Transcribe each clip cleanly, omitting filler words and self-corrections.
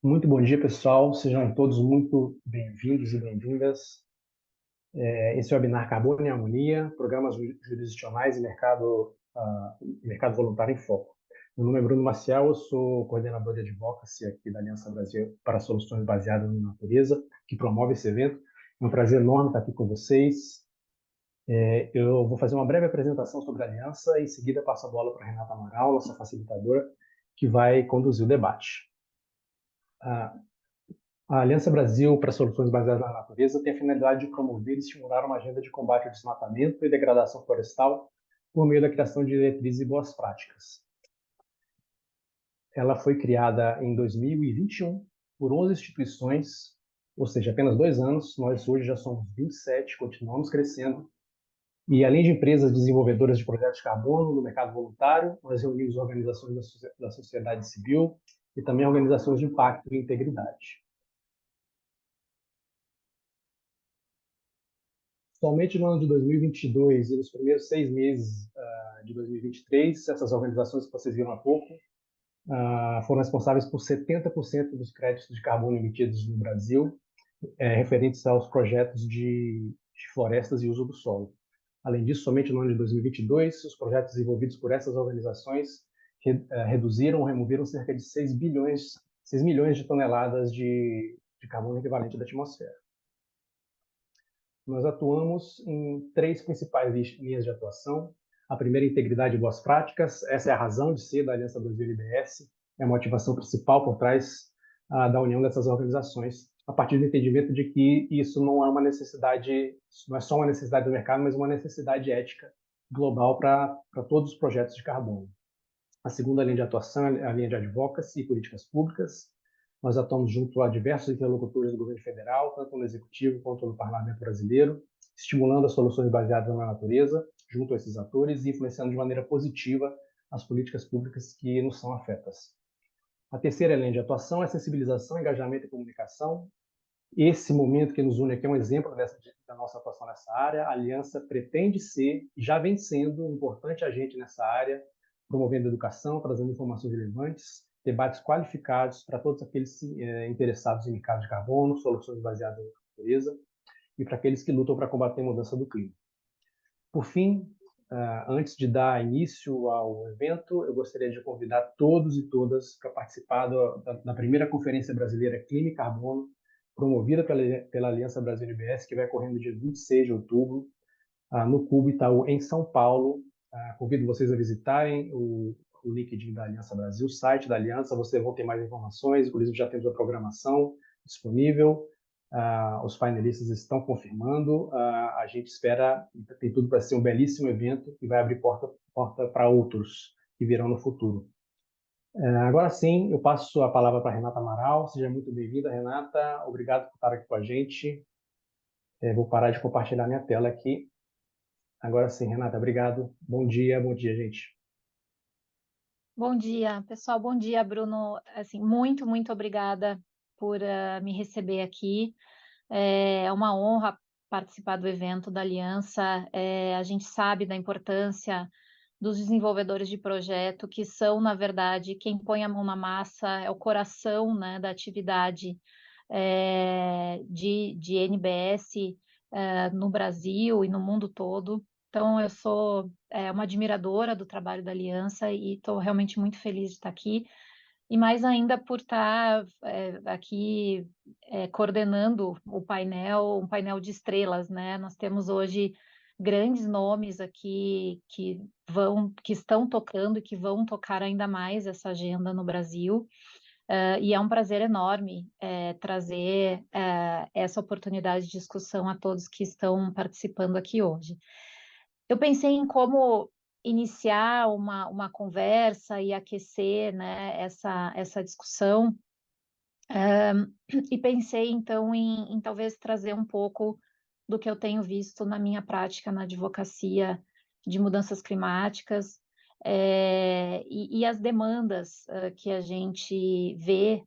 Muito bom dia, pessoal. Sejam todos muito bem-vindos e bem-vindas. Esse é o webinar Carbono e Harmonia, Programas Jurisdicionais e Mercado Voluntário em Foco. Meu nome é Bruno Maciel, eu sou coordenador de advocacy aqui da Aliança Brasil para Soluções Baseadas na Natureza, que promove esse evento. É um prazer enorme estar aqui com vocês. Eu vou fazer uma breve apresentação sobre a Aliança e, em seguida, passo a bola para a Renata Amaral, nossa facilitadora, que vai conduzir o debate. A Aliança Brasil para Soluções Baseadas na Natureza tem a finalidade de promover e estimular uma agenda de combate ao desmatamento e degradação florestal por meio da criação de diretrizes e boas práticas. Ela foi criada em 2021 por 11 instituições, ou seja, apenas 2 anos. Nós hoje já somos 27, continuamos crescendo. E além de empresas desenvolvedoras de projetos de carbono no mercado voluntário, nós reunimos organizações da sociedade civil e também organizações de impacto e integridade. Somente no ano de 2022 e nos primeiros 6 meses de 2023, essas organizações que vocês viram há pouco foram responsáveis por 70% dos créditos de carbono emitidos no Brasil, referentes aos projetos de florestas e uso do solo. Além disso, somente no ano de 2022, os projetos desenvolvidos por essas organizações reduziram ou removeram cerca de 6 milhões de toneladas de carbono equivalente da atmosfera. Nós atuamos em 3 principais linhas de atuação. A primeira é integridade e boas práticas. Essa é a razão de ser da Aliança Brasil-IBS, é a motivação principal por trás da união dessas organizações, a partir do entendimento de que isso não é uma necessidade, não é só uma necessidade do mercado, mas uma necessidade ética global para todos os projetos de carbono. A segunda linha de atuação é a linha de advocacy e políticas públicas. Nós atuamos junto a diversos interlocutores do governo federal, tanto no executivo quanto no parlamento brasileiro, estimulando as soluções baseadas na natureza, junto a esses atores, e influenciando de maneira positiva as políticas públicas que nos são afetas. A terceira linha de atuação é sensibilização, engajamento e comunicação. Esse momento que nos une aqui é um exemplo da nossa atuação nessa área. A Aliança pretende ser, e já vem sendo, um importante agente nessa área, promovendo educação, trazendo informações relevantes, debates qualificados para todos aqueles interessados em mercado de carbono, soluções baseadas na natureza, e para aqueles que lutam para combater a mudança do clima. Por fim, antes de dar início ao evento, eu gostaria de convidar todos e todas para participar da primeira Conferência Brasileira Clima e Carbono, promovida pela Aliança Brasil-IBS, que vai ocorrer no dia 26 de outubro, no Cubo Itaú, em São Paulo. Convido vocês a visitarem o LinkedIn da Aliança Brasil, o site da Aliança, vocês vão ter mais informações, inclusive já temos a programação disponível, os painelistas estão confirmando, a gente espera, tem tudo para ser um belíssimo evento e vai abrir porta para outros que virão no futuro. Agora sim, eu passo a palavra para a Renata Amaral. Seja muito bem-vinda, Renata. Obrigado por estar aqui com a gente. Vou parar de compartilhar minha tela aqui. Agora sim, Renata, obrigado. Bom dia, gente. Bom dia, pessoal. Bom dia, Bruno. Assim, muito obrigada por me receber aqui. É uma honra participar do evento da Aliança. A gente sabe da importância dos desenvolvedores de projeto, que são, na verdade, quem põe a mão na massa, é o coração, né, da atividade de NBS no Brasil e no mundo todo. Então, eu sou uma admiradora do trabalho da Aliança e estou realmente muito feliz de estar aqui. E mais ainda por estar aqui coordenando o painel, um painel de estrelas, né? Nós temos hoje grandes nomes aqui que estão tocando e que vão tocar ainda mais essa agenda no Brasil. E é um prazer enorme trazer essa oportunidade de discussão a todos que estão participando aqui hoje. Eu pensei em como iniciar uma conversa e aquecer, né, essa discussão, e pensei então em talvez trazer um pouco do que eu tenho visto na minha prática na advocacia de mudanças climáticas, e as demandas que a gente vê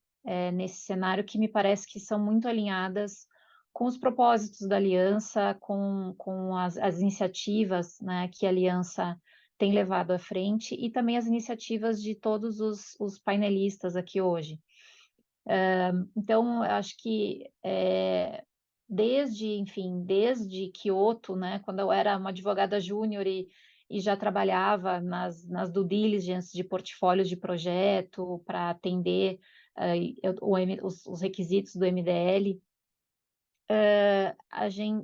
nesse cenário, que me parece que são muito alinhadas com os propósitos da Aliança, com as iniciativas, né, que a Aliança tem levado à frente, e também as iniciativas de todos os painelistas aqui hoje. Então, eu acho que desde Kyoto, né, quando eu era uma advogada júnior e já trabalhava nas due diligence de portfólios de projeto para atender os requisitos do MDL,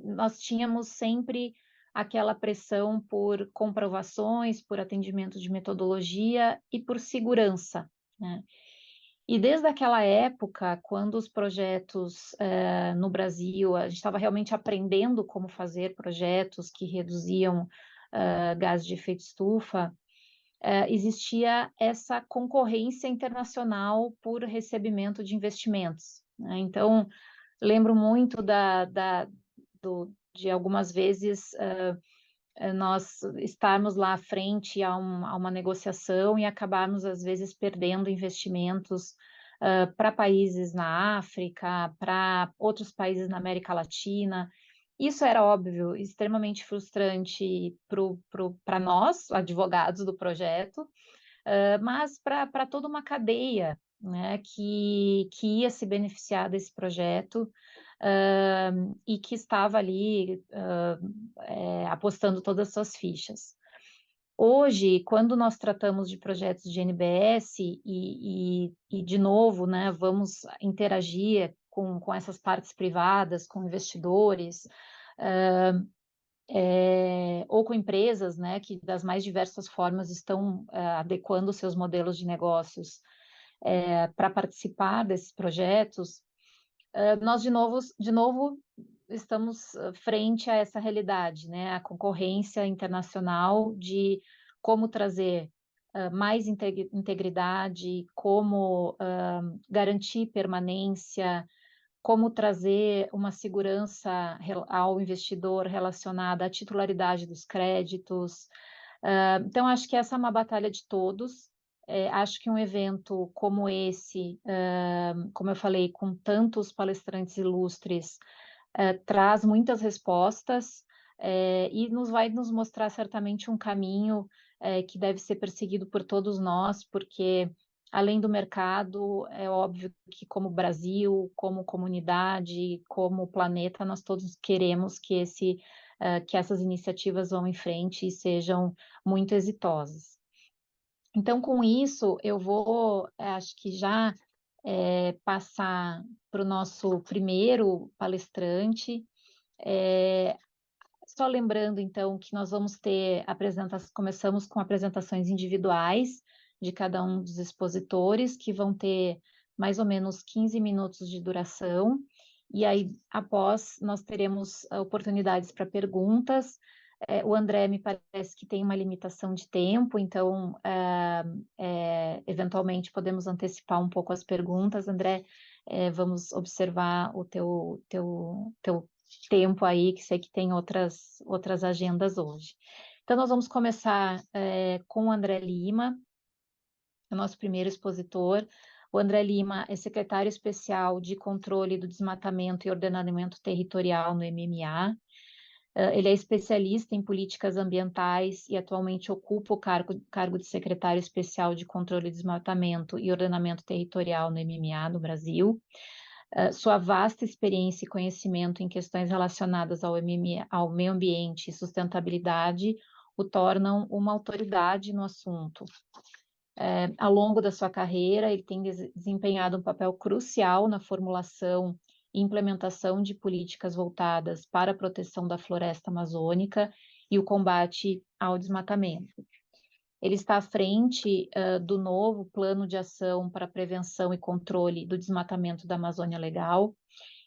nós tínhamos sempre aquela pressão por comprovações, por atendimento de metodologia e por segurança, né? E desde aquela época, quando os projetos no Brasil, a gente estava realmente aprendendo como fazer projetos que reduziam gases de efeito estufa, existia essa concorrência internacional por recebimento de investimentos, né? Então, lembro muito de algumas vezes nós estarmos lá à frente a uma negociação e acabarmos, às vezes, perdendo investimentos para países na África, para outros países na América Latina. Isso era óbvio, extremamente frustrante para nós, advogados do projeto, mas para toda uma cadeia, né, que ia se beneficiar desse projeto e que estava ali apostando todas as suas fichas. Hoje, quando nós tratamos de projetos de NBS de novo, né, vamos interagir com essas partes privadas, com investidores, ou com empresas, né, que das mais diversas formas estão adequando seus modelos de negócios para participar desses projetos, nós de novo estamos frente a essa realidade, né, a concorrência internacional de como trazer mais integridade, como garantir permanência, como trazer uma segurança ao investidor relacionada à titularidade dos créditos. Então, acho que essa é uma batalha de todos. Acho que um evento como esse, como eu falei, com tantos palestrantes ilustres, traz muitas respostas e vai nos mostrar certamente um caminho que deve ser perseguido por todos nós, porque além do mercado, é óbvio que como Brasil, como comunidade, como planeta, nós todos queremos que essas iniciativas vão em frente e sejam muito exitosas. Então, com isso, eu vou, acho que já passar para o nosso primeiro palestrante. Só lembrando, então, que nós vamos ter começamos com apresentações individuais de cada um dos expositores, que vão ter mais ou menos 15 minutos de duração, e aí, após, nós teremos oportunidades para perguntas. O André me parece que tem uma limitação de tempo, então, eventualmente, podemos antecipar um pouco as perguntas. André, vamos observar o teu tempo aí, que sei que tem outras agendas hoje. Então, nós vamos começar com o André Lima, o nosso primeiro expositor. O André Lima é secretário especial de controle do desmatamento e ordenamento territorial no MMA. Ele é especialista em políticas ambientais e atualmente ocupa o cargo de secretário especial de controle do desmatamento e ordenamento territorial no MMA no Brasil. Sua vasta experiência e conhecimento em questões relacionadas ao meio ambiente e sustentabilidade o tornam uma autoridade no assunto. Ao longo da sua carreira, ele tem desempenhado um papel crucial na formulação e implementação de políticas voltadas para a proteção da floresta amazônica e o combate ao desmatamento. Ele está à frente do novo Plano de Ação para Prevenção e Controle do Desmatamento da Amazônia Legal,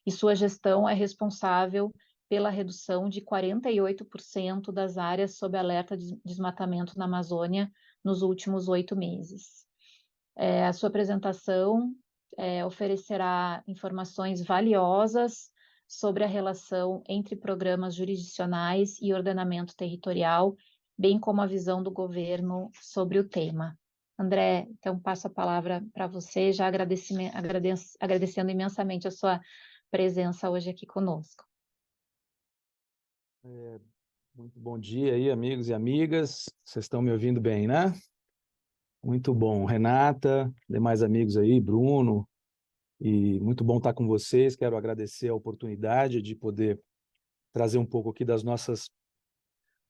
e sua gestão é responsável pela redução de 48% das áreas sob alerta de desmatamento na Amazônia nos últimos 8 meses. A sua apresentação oferecerá informações valiosas sobre a relação entre programas jurisdicionais e ordenamento territorial, bem como a visão do governo sobre o tema. André, então passo a palavra para você, já agradecendo imensamente a sua presença hoje aqui conosco. Muito bom dia aí, amigos e amigas. Vocês estão me ouvindo bem, né? Muito bom. Renata, demais amigos aí, Bruno, E muito bom estar com vocês. Quero agradecer a oportunidade de poder trazer um pouco aqui dos nossos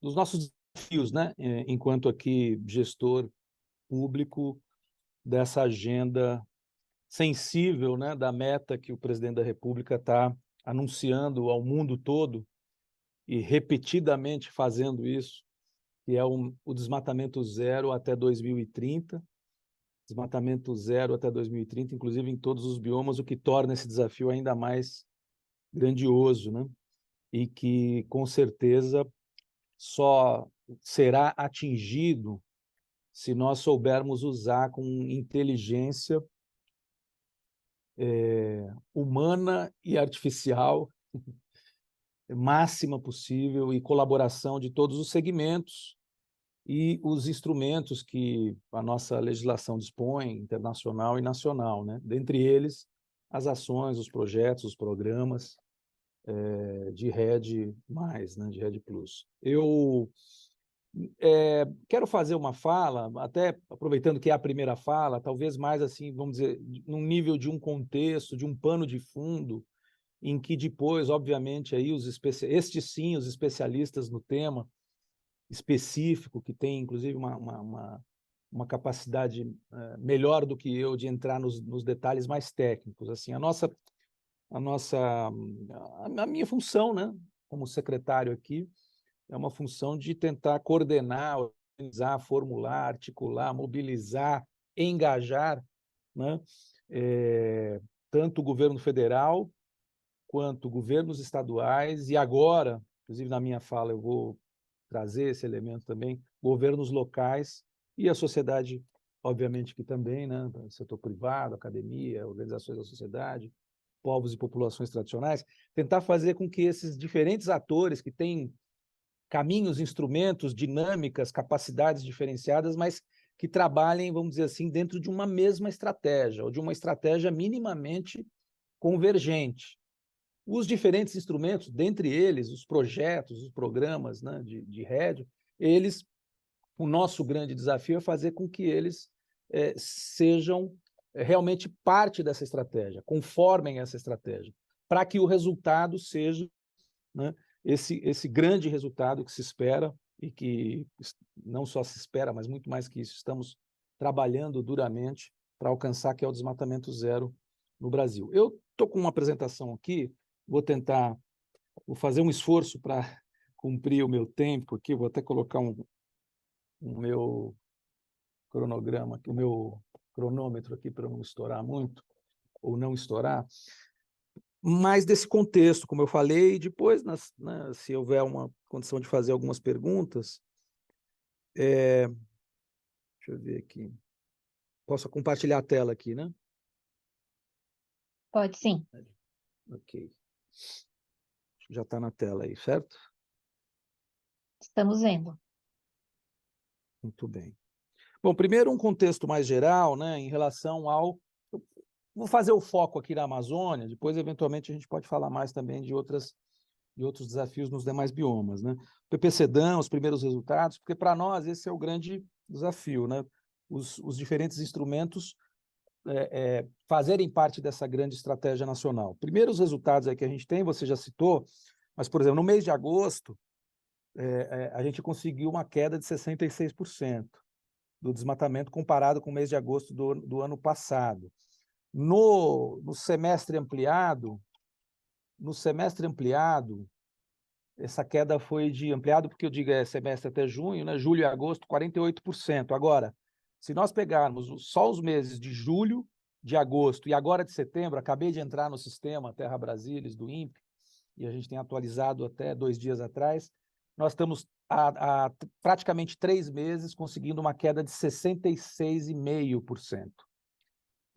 desafios, né? Enquanto aqui gestor público dessa agenda sensível, né, da meta que o presidente da República está anunciando ao mundo todo e repetidamente fazendo isso, que é o desmatamento zero até 2030, desmatamento zero até 2030, inclusive em todos os biomas, o que torna esse desafio ainda mais grandioso, né? E que, com certeza, só será atingido se nós soubermos usar com inteligência humana e artificial máxima possível e colaboração de todos os segmentos e os instrumentos que a nossa legislação dispõe, internacional e nacional, né? Dentre eles, as ações, os projetos, os programas de RED+, né? De RED+. Eu quero fazer uma fala, até aproveitando que é a primeira fala, talvez mais assim, vamos dizer, num nível de um contexto, de um pano de fundo, em que depois, obviamente, aí estes sim, os especialistas no tema específico, que tem inclusive uma capacidade melhor do que eu de entrar nos detalhes mais técnicos. Assim, a minha função, né, como secretário aqui, é uma função de tentar coordenar, organizar, formular, articular, mobilizar, engajar, né, tanto o governo federal quanto governos estaduais e agora, inclusive na minha fala eu vou trazer esse elemento também, governos locais e a sociedade, obviamente que também, né, setor privado, academia, organizações da sociedade, povos e populações tradicionais, tentar fazer com que esses diferentes atores que têm caminhos, instrumentos, dinâmicas, capacidades diferenciadas, mas que trabalhem, vamos dizer assim, dentro de uma mesma estratégia, ou de uma estratégia minimamente convergente. Os diferentes instrumentos, dentre eles, os projetos, os programas, né, de RED, o nosso grande desafio é fazer com que eles sejam realmente parte dessa estratégia, conformem essa estratégia, para que o resultado seja, né, esse grande resultado que se espera e que não só se espera, mas muito mais que isso, estamos trabalhando duramente para alcançar, que é o desmatamento zero no Brasil. Eu estou com uma apresentação aqui, vou fazer um esforço para cumprir o meu tempo aqui, vou até colocar o meu cronograma, o meu cronômetro aqui para não estourar muito, ou não estourar, mas desse contexto, como eu falei, depois, né, se houver uma condição de fazer algumas perguntas, deixa eu ver aqui, posso compartilhar a tela aqui, né? Pode sim. Ok. Já está na tela aí, certo? Estamos vendo. Muito bem. Bom, primeiro um contexto mais geral, né, em relação ao... Vou fazer o foco aqui na Amazônia, depois, eventualmente, a gente pode falar mais também de outros desafios nos demais biomas, né? PPCDAM, os primeiros resultados, porque para nós esse é o grande desafio, né? Os diferentes instrumentos fazerem parte dessa grande estratégia nacional. Primeiros resultados aí que a gente tem, você já citou, mas, por exemplo, no mês de agosto, a gente conseguiu uma queda de 66% do desmatamento comparado com o mês de agosto do ano passado. No semestre ampliado, essa queda foi de ampliado, porque eu digo semestre até junho, né? Julho e agosto, 48%. Agora, se nós pegarmos só os meses de julho, de agosto e agora de setembro, acabei de entrar no sistema Terra Brasília do INPE, e a gente tem atualizado até 2 dias atrás, nós estamos há praticamente 3 meses conseguindo uma queda de 66,5%.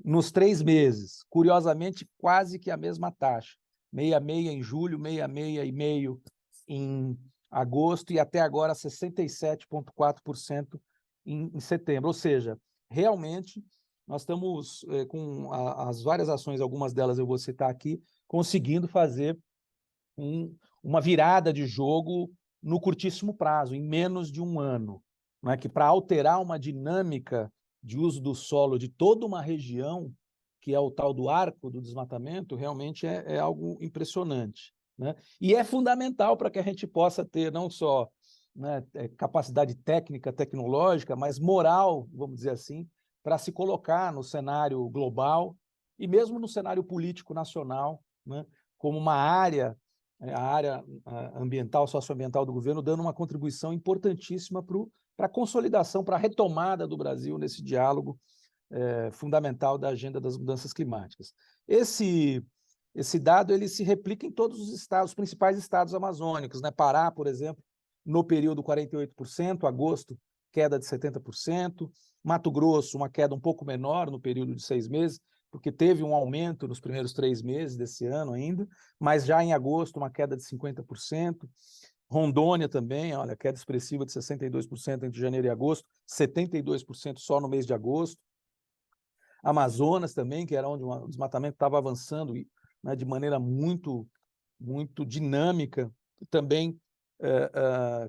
Nos 3 meses, curiosamente, quase que a mesma taxa. 66 em julho, 66,5 em agosto e até agora 67,4% em setembro. Ou seja, realmente nós estamos com as várias ações, algumas delas eu vou citar aqui, conseguindo fazer uma virada de jogo no curtíssimo prazo, em menos de um ano. Não é? Que para alterar uma dinâmica de uso do solo de toda uma região que é o tal do arco do desmatamento, realmente é algo impressionante, né? E é fundamental para que a gente possa ter não só, né, capacidade técnica, tecnológica, mas moral, vamos dizer assim, para se colocar no cenário global e mesmo no cenário político nacional, né, como uma área, a área ambiental, socioambiental do governo, dando uma contribuição importantíssima para a consolidação, para a retomada do Brasil nesse diálogo fundamental da agenda das mudanças climáticas. Esse dado ele se replica em todos os estados, os principais estados amazônicos, né? Pará, por exemplo, no período 48%, agosto, queda de 70%, Mato Grosso, uma queda um pouco menor no período de 6 meses, porque teve um aumento nos primeiros 3 meses desse ano ainda, mas já em agosto uma queda de 50%, Rondônia também, olha, queda expressiva de 62% entre janeiro e agosto, 72% só no mês de agosto, Amazonas também, que era onde o desmatamento estava avançando, né, de maneira muito dinâmica, também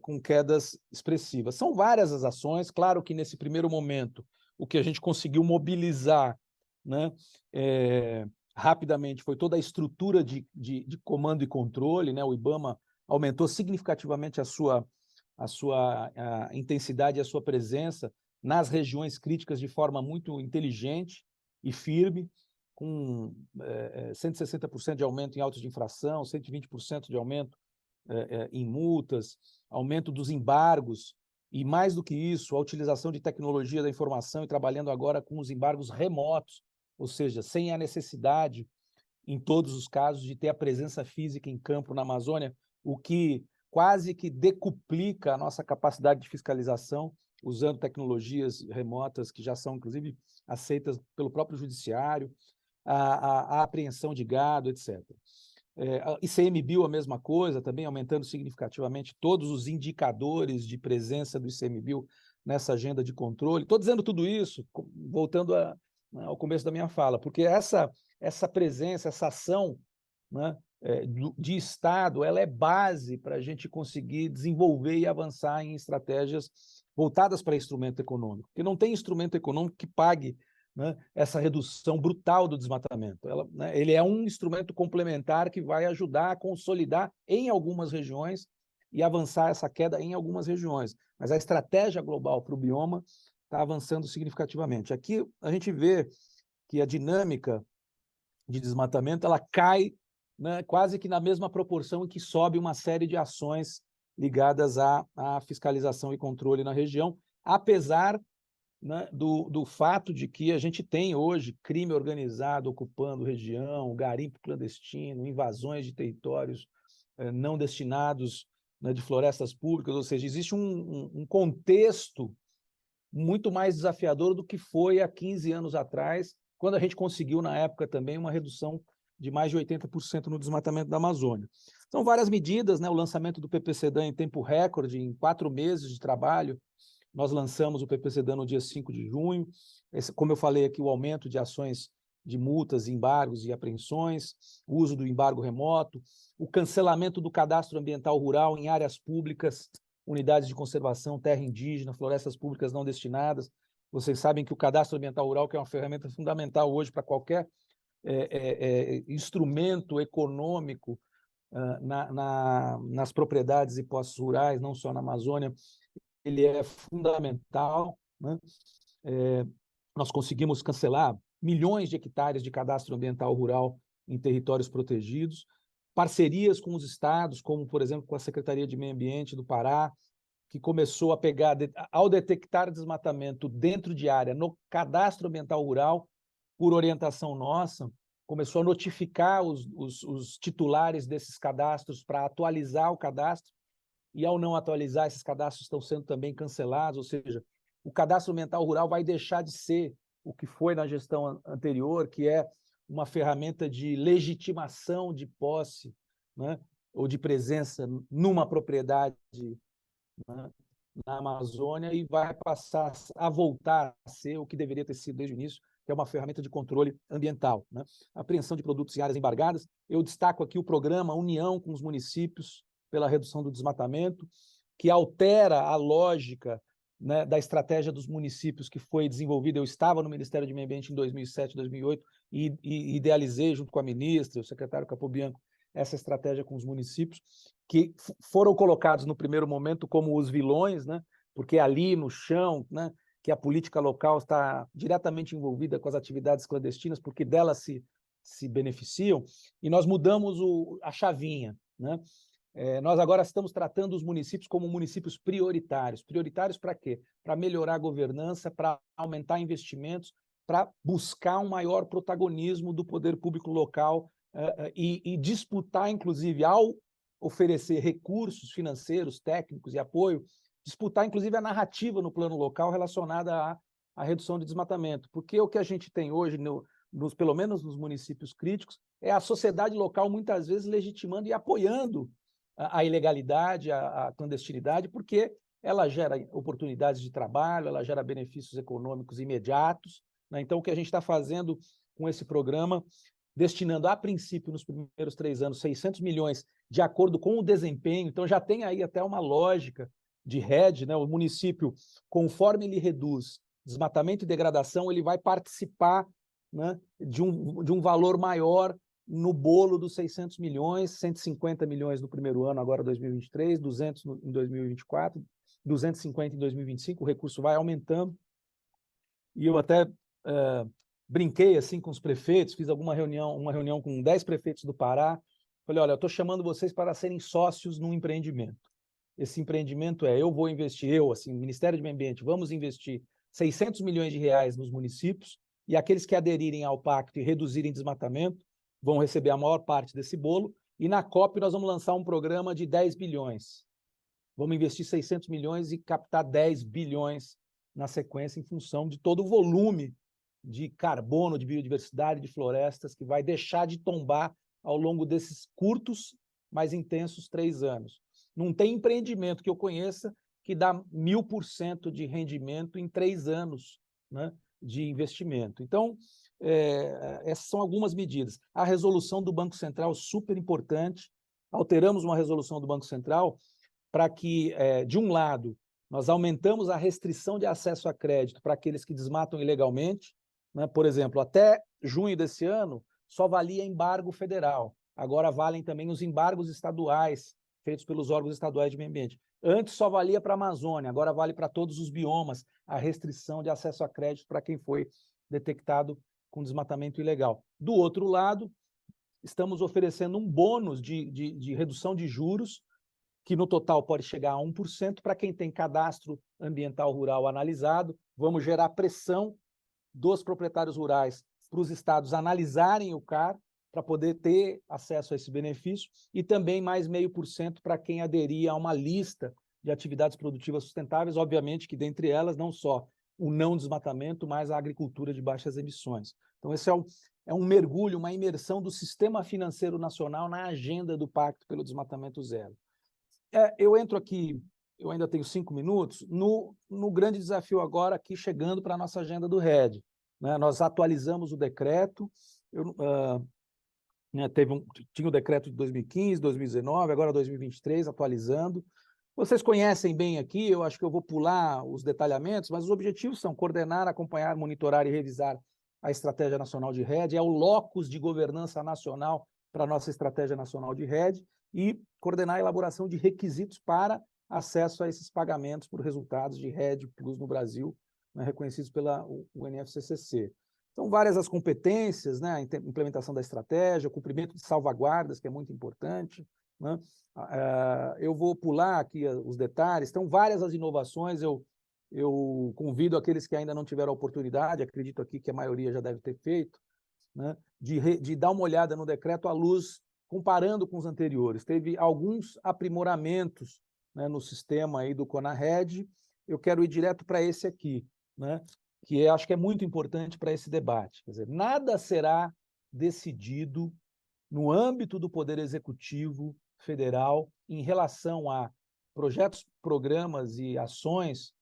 com quedas expressivas. São várias as ações, claro que nesse primeiro momento o que a gente conseguiu mobilizar, né, rapidamente foi toda a estrutura de comando e controle, né? O IBAMA aumentou significativamente a sua intensidade e a sua presença nas regiões críticas de forma muito inteligente e firme, com 160% de aumento em autos de infração, 120% de aumento em multas, aumento dos embargos, e mais do que isso, a utilização de tecnologia da informação e trabalhando agora com os embargos remotos, ou seja, sem a necessidade, em todos os casos, de ter a presença física em campo na Amazônia, o que quase que decuplica a nossa capacidade de fiscalização, usando tecnologias remotas que já são, inclusive, aceitas pelo próprio judiciário, a apreensão de gado, etc. ICMBio, a mesma coisa, também aumentando significativamente todos os indicadores de presença do ICMBio nessa agenda de controle. Estou dizendo tudo isso, voltando ao começo da minha fala, porque essa presença, essa ação, né, de Estado, ela é base para a gente conseguir desenvolver e avançar em estratégias voltadas para instrumento econômico, porque não tem instrumento econômico que pague, né, essa redução brutal do desmatamento. Ele é um instrumento complementar que vai ajudar a consolidar em algumas regiões e avançar essa queda em algumas regiões, mas a estratégia global para o bioma está avançando significativamente. Aqui a gente vê que a dinâmica de desmatamento ela cai, né, quase que na mesma proporção em que sobe uma série de ações ligadas à fiscalização e controle na região, apesar, né, do fato de que a gente tem hoje crime organizado ocupando região, garimpo clandestino, invasões de territórios não destinados, né, de florestas públicas, ou seja, existe um contexto muito mais desafiador do que foi há 15 anos atrás, quando a gente conseguiu, na época também, uma redução de mais de 80% no desmatamento da Amazônia. São várias medidas, né? O lançamento do PPCDAN em tempo recorde, em 4 meses de trabalho, nós lançamos o PPCDAN no dia 5 de junho, como eu falei aqui, o aumento de ações de multas, embargos e apreensões, o uso do embargo remoto, o cancelamento do cadastro ambiental rural em áreas públicas, unidades de conservação, terra indígena, florestas públicas não destinadas. Vocês sabem que o cadastro ambiental rural, que é uma ferramenta fundamental hoje para qualquer instrumento econômico nas propriedades e posses rurais, não só na Amazônia, ele é fundamental, né? Nós conseguimos cancelar milhões de hectares de cadastro ambiental rural em territórios protegidos, parcerias com os estados, como, por exemplo, com a Secretaria de Meio Ambiente do Pará, que começou a pegar, ao detectar desmatamento dentro de área, no cadastro ambiental rural, por orientação nossa, começou a notificar os titulares desses cadastros para atualizar o cadastro, e ao não atualizar, esses cadastros estão sendo também cancelados, ou seja, o cadastro ambiental rural vai deixar de ser o que foi na gestão anterior, que é uma ferramenta de legitimação de posse, né, ou de presença numa propriedade, né, na Amazônia, e vai passar a voltar a ser o que deveria ter sido desde o início, que é uma ferramenta de controle ambiental, né? Apreensão de produtos em áreas embargadas. Eu destaco aqui o programa União com os municípios pela redução do desmatamento, que altera a lógica né, da estratégia dos municípios que foi desenvolvida. Eu estava no Ministério do Meio Ambiente em 2007, 2008 e idealizei, junto com a ministra, o secretário Capobianco, essa estratégia com os municípios, que foram colocados no primeiro momento como os vilões, né, porque ali no chão, né, que a política local está diretamente envolvida com as atividades clandestinas, porque delas se beneficiam, e nós mudamos a chavinha, né? Nós agora estamos tratando os municípios como municípios prioritários. Prioritários para quê? Para melhorar a governança, para aumentar investimentos, para buscar um maior protagonismo do poder público local e disputar, inclusive, ao oferecer recursos financeiros, técnicos e apoio, disputar, inclusive, a narrativa no plano local relacionada à redução de desmatamento. Porque o que a gente tem hoje, pelo menos nos municípios críticos, é a sociedade local, muitas vezes, legitimando e apoiando a ilegalidade, a clandestinidade, porque ela gera oportunidades de trabalho, ela gera benefícios econômicos imediatos, né? Então, o que a gente está fazendo com esse programa, destinando, a princípio, nos primeiros 3 anos, 600 milhões de acordo com o desempenho, então já tem aí até uma lógica de RED, né? O município, conforme ele reduz desmatamento e degradação, ele vai participar, né, de um valor maior no bolo dos 600 milhões, 150 milhões no primeiro ano, agora 2023, 200 em 2024, 250 em 2025, o recurso vai aumentando. E eu até brinquei assim com os prefeitos, fiz uma reunião com 10 prefeitos do Pará, falei, olha, eu estou chamando vocês para serem sócios num empreendimento. Esse empreendimento eu vou investir, Ministério do Meio Ambiente, vamos investir 600 milhões de reais nos municípios, e aqueles que aderirem ao pacto e reduzirem desmatamento vão receber a maior parte desse bolo, e na COP nós vamos lançar um programa de 10 bilhões. Vamos investir 600 milhões e captar 10 bilhões na sequência, em função de todo o volume de carbono, de biodiversidade, de florestas, que vai deixar de tombar ao longo desses curtos, mas intensos 3 anos. Não tem empreendimento que eu conheça que dá 1000% de rendimento em 3 anos, né, de investimento. Então, essas são algumas medidas. A resolução do Banco Central, super importante. Alteramos uma resolução do Banco Central para que, de um lado, nós aumentamos a restrição de acesso a crédito para aqueles que desmatam ilegalmente, né? Por exemplo, até junho desse ano, só valia embargo federal. Agora valem também os embargos estaduais, feitos pelos órgãos estaduais de meio ambiente. Antes só valia para a Amazônia, agora vale para todos os biomas a restrição de acesso a crédito para quem foi detectado com desmatamento ilegal. Do outro lado, estamos oferecendo um bônus de redução de juros, que no total pode chegar a 1% para quem tem cadastro ambiental rural analisado. Vamos gerar pressão dos proprietários rurais para os estados analisarem o CAR, para poder ter acesso a esse benefício, e também mais 0,5% para quem aderir a uma lista de atividades produtivas sustentáveis, obviamente que dentre elas não só o não desmatamento, mas a agricultura de baixas emissões. Então esse é um mergulho, uma imersão do sistema financeiro nacional na agenda do Pacto pelo Desmatamento Zero. Eu entro aqui, eu ainda tenho 5 minutos, no grande desafio agora aqui, chegando para a nossa agenda do RED, né? Nós atualizamos o decreto, tinha o decreto de 2015, 2019, agora 2023, atualizando. Vocês conhecem bem aqui, eu acho que eu vou pular os detalhamentos, mas os objetivos são coordenar, acompanhar, monitorar e revisar a Estratégia Nacional de RED, é o locus de governança nacional para a nossa Estratégia Nacional de RED, e coordenar a elaboração de requisitos para acesso a esses pagamentos por resultados de RED Plus no Brasil, né, reconhecidos pela UNFCCC. São várias as competências, né, a implementação da estratégia, o cumprimento de salvaguardas, que é muito importante, né? Eu vou pular aqui os detalhes. Estão várias as inovações, eu convido aqueles que ainda não tiveram a oportunidade, acredito aqui que a maioria já deve ter feito, né, de dar uma olhada no decreto à luz, comparando com os anteriores. Teve alguns aprimoramentos, né, no sistema aí do CONARED. Eu quero ir direto para esse aqui, né, que eu acho que é muito importante para esse debate. Quer dizer, nada será decidido no âmbito do Poder Executivo Federal em relação a projetos, programas e ações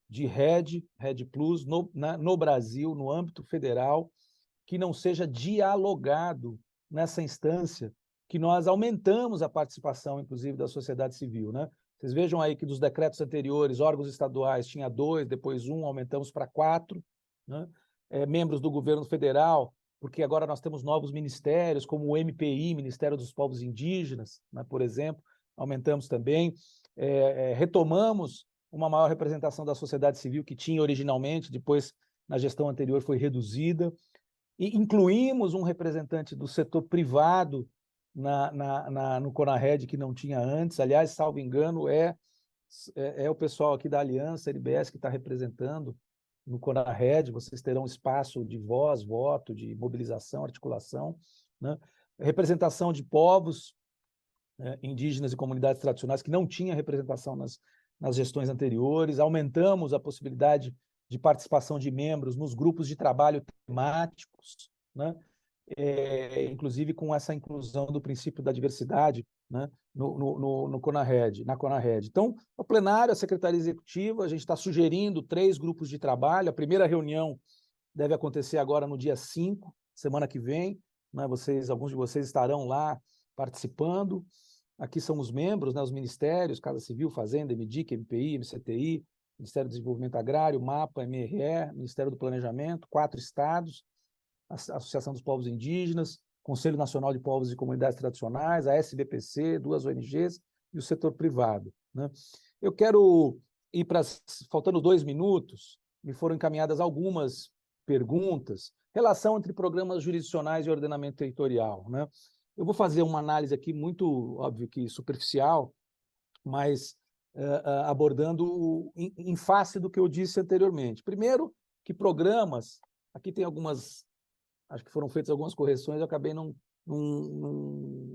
de RED Plus no Brasil, no âmbito federal, que não seja dialogado nessa instância, que nós aumentamos a participação, inclusive, da sociedade civil, né? Vocês vejam aí que dos decretos anteriores, órgãos estaduais tinha 2, depois 1, aumentamos para 4, né? Membros do governo federal, porque agora nós temos novos ministérios, como o MPI, Ministério dos Povos Indígenas, né, por exemplo, aumentamos também. Retomamos uma maior representação da sociedade civil que tinha originalmente, depois, na gestão anterior, foi reduzida. E incluímos um representante do setor privado no CONARED que não tinha antes. Aliás, salvo engano, é o pessoal aqui da Aliança LBS que está representando no CONARED. Vocês terão espaço de voz, voto, de mobilização, articulação, né? Representação de povos indígenas e comunidades tradicionais que não tinha representação nas gestões anteriores. Aumentamos a possibilidade de participação de membros nos grupos de trabalho temáticos, né? Inclusive com essa inclusão do princípio da diversidade, né, no CONARED, na CONARED. Então, o plenário, a Secretaria Executiva, a gente está sugerindo 3 grupos de trabalho. A primeira reunião deve acontecer agora no dia 5, semana que vem, né? Alguns de vocês estarão lá participando. Aqui são os membros, né, os ministérios, Casa Civil, Fazenda, MDIC, MPI, MCTI, Ministério do Desenvolvimento Agrário, MAPA, MRE, Ministério do Planejamento, 4 estados, a Associação dos Povos Indígenas, Conselho Nacional de Povos e Comunidades Tradicionais, a SBPC, 2 ONGs e o setor privado, né? Eu quero ir para... Faltando 2 minutos, me foram encaminhadas algumas perguntas. Relação entre programas jurisdicionais e ordenamento territorial, né? Eu vou fazer uma análise aqui muito, óbvio que superficial, mas abordando em face do que eu disse anteriormente. Primeiro, que programas... Aqui tem algumas... Acho que foram feitas algumas correções, eu acabei não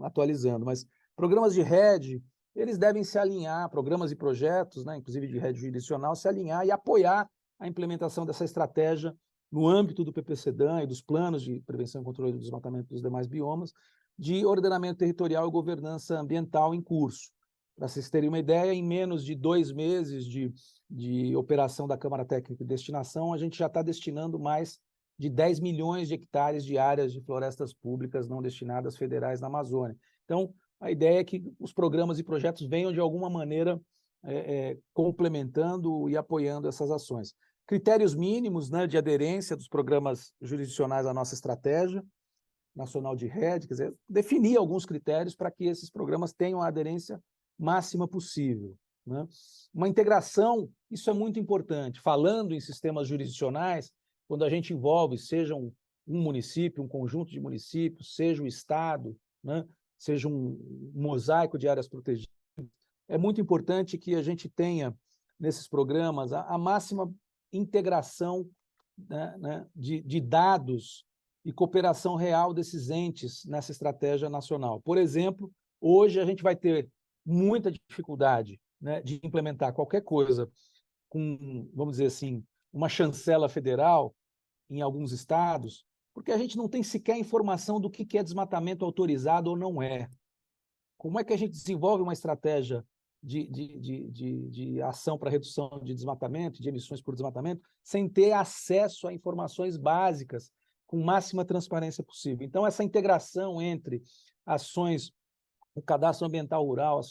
atualizando, mas programas de rede, eles devem se alinhar, programas e projetos, né, inclusive de rede jurisdicional, se alinhar e apoiar a implementação dessa estratégia no âmbito do PPCDAM e dos planos de prevenção e controle do desmatamento dos demais biomas, de ordenamento territorial e governança ambiental em curso. Para vocês terem uma ideia, em menos de 2 meses de operação da Câmara Técnica de Destinação, a gente já está destinando mais de 10 milhões de hectares de áreas de florestas públicas não destinadas federais na Amazônia. Então, a ideia é que os programas e projetos venham, de alguma maneira, complementando e apoiando essas ações. Critérios mínimos, né, de aderência dos programas jurisdicionais à nossa estratégia nacional de rede, quer dizer, definir alguns critérios para que esses programas tenham a aderência máxima possível, né? Uma integração, isso é muito importante. Falando em sistemas jurisdicionais, quando a gente envolve, seja um município, um conjunto de municípios, seja o Estado, né, seja um mosaico de áreas protegidas, é muito importante que a gente tenha, nesses programas, a máxima integração, né, de dados e cooperação real desses entes nessa estratégia nacional. Por exemplo, hoje a gente vai ter muita dificuldade, né, de implementar qualquer coisa com, vamos dizer assim, uma chancela federal em alguns estados, porque a gente não tem sequer informação do que é desmatamento autorizado ou não é. Como é que a gente desenvolve uma estratégia de ação para redução de desmatamento, de emissões por desmatamento, sem ter acesso a informações básicas com máxima transparência possível? Então, essa integração entre ações, o cadastro ambiental rural,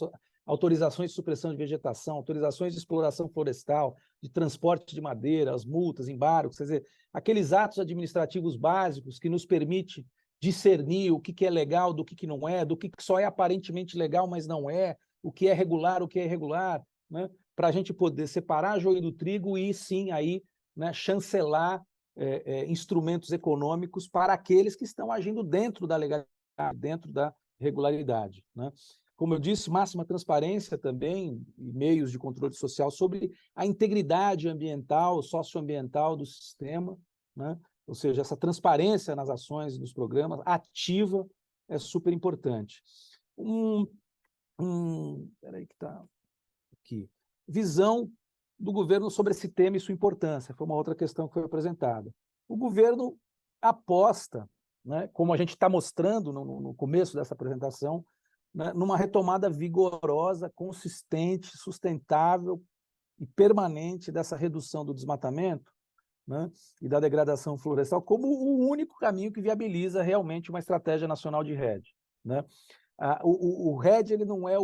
autorizações de supressão de vegetação, autorizações de exploração florestal, de transporte de madeira, as multas, embargos, quer dizer, aqueles atos administrativos básicos que nos permitem discernir o que é legal do que não é, do que só é aparentemente legal, mas não é, o que é regular, o que é irregular, né? Para a gente poder separar joio do trigo e, sim, aí, né, chancelar instrumentos econômicos para aqueles que estão agindo dentro da legalidade, dentro da regularidade, né? Como eu disse, máxima transparência também, e meios de controle social sobre a integridade ambiental, socioambiental do sistema, né? Ou seja, essa transparência nas ações, nos programas, ativa, é super importante. Peraí que está aqui. Visão do governo sobre esse tema e sua importância, foi uma outra questão que foi apresentada. O governo aposta, né, como a gente está mostrando no começo dessa apresentação, né, numa retomada vigorosa, consistente, sustentável e permanente dessa redução do desmatamento, né, e da degradação florestal como o único caminho que viabiliza realmente uma estratégia nacional de rede, né? O RED ele não é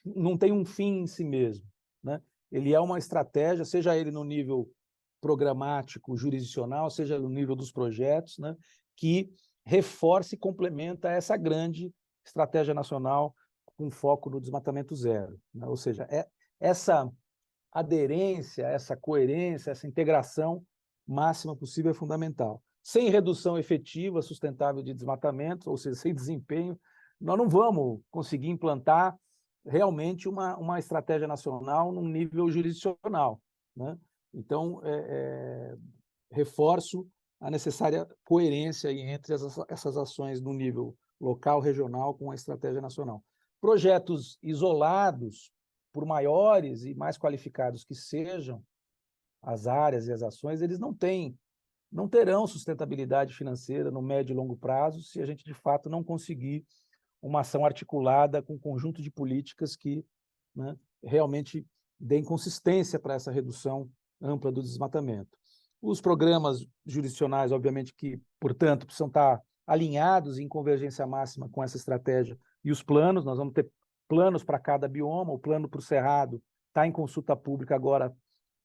não tem um fim em si mesmo, né? Ele é uma estratégia, seja ele no nível programático, jurisdicional, seja no nível dos projetos, né, que reforça e complementa essa grande estratégia nacional com foco no desmatamento zero, né? Ou seja, essa aderência, essa coerência, essa integração máxima possível é fundamental. Sem redução efetiva, sustentável de desmatamento, ou seja, sem desempenho, nós não vamos conseguir implantar realmente uma estratégia nacional num nível jurisdicional, né? Então, reforço a necessária coerência entre essas ações no nível local, regional, com a estratégia nacional. Projetos isolados, por maiores e mais qualificados que sejam as áreas e as ações, eles não terão sustentabilidade financeira no médio e longo prazo se a gente, de fato, não conseguir uma ação articulada com um conjunto de políticas que, né, realmente deem consistência para essa redução ampla do desmatamento. Os programas jurisdicionais, obviamente, que, portanto, precisam estar alinhados em convergência máxima com essa estratégia e os planos. Nós vamos ter planos para cada bioma. O plano para o Cerrado está em consulta pública agora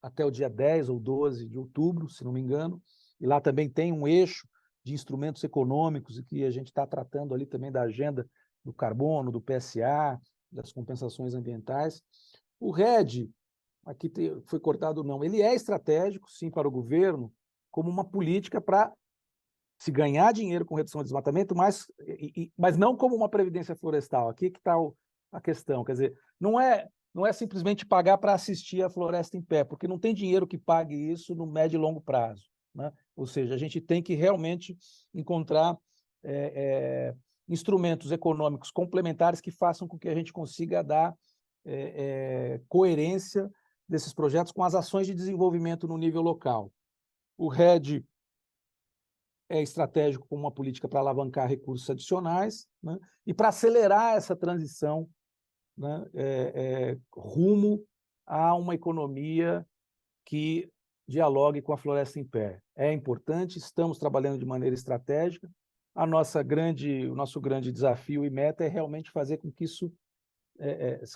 até o dia 10 ou 12 de outubro, se não me engano, e lá também tem um eixo de instrumentos econômicos, e que a gente está tratando ali também da agenda do carbono, do PSA, das compensações ambientais. O RED, aqui foi cortado não, ele é estratégico, sim, para o governo, como uma política para se ganhar dinheiro com redução de desmatamento, mas não como uma previdência florestal. Aqui que está a questão, quer dizer, não é simplesmente pagar para assistir a floresta em pé, porque não tem dinheiro que pague isso no médio e longo prazo, né? Ou seja, a gente tem que realmente encontrar instrumentos econômicos complementares que façam com que a gente consiga dar coerência desses projetos com as ações de desenvolvimento no nível local. O RED é estratégico como uma política para alavancar recursos adicionais, né, e para acelerar essa transição, né, rumo a uma economia que dialogue com a floresta em pé. É importante, estamos trabalhando de maneira estratégica. O nosso grande desafio e meta é realmente fazer com que isso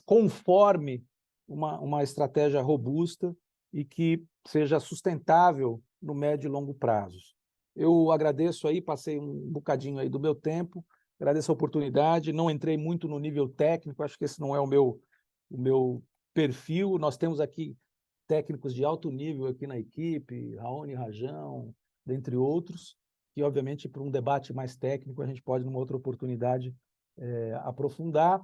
conforme uma estratégia robusta e que seja sustentável no médio e longo prazos. Eu agradeço aí, passei um bocadinho aí do meu tempo, agradeço a oportunidade, não entrei muito no nível técnico, acho que esse não é o meu perfil. Nós temos aqui técnicos de alto nível aqui na equipe, Raoni, Rajão, dentre outros, que obviamente para um debate mais técnico a gente pode, numa outra oportunidade, aprofundar,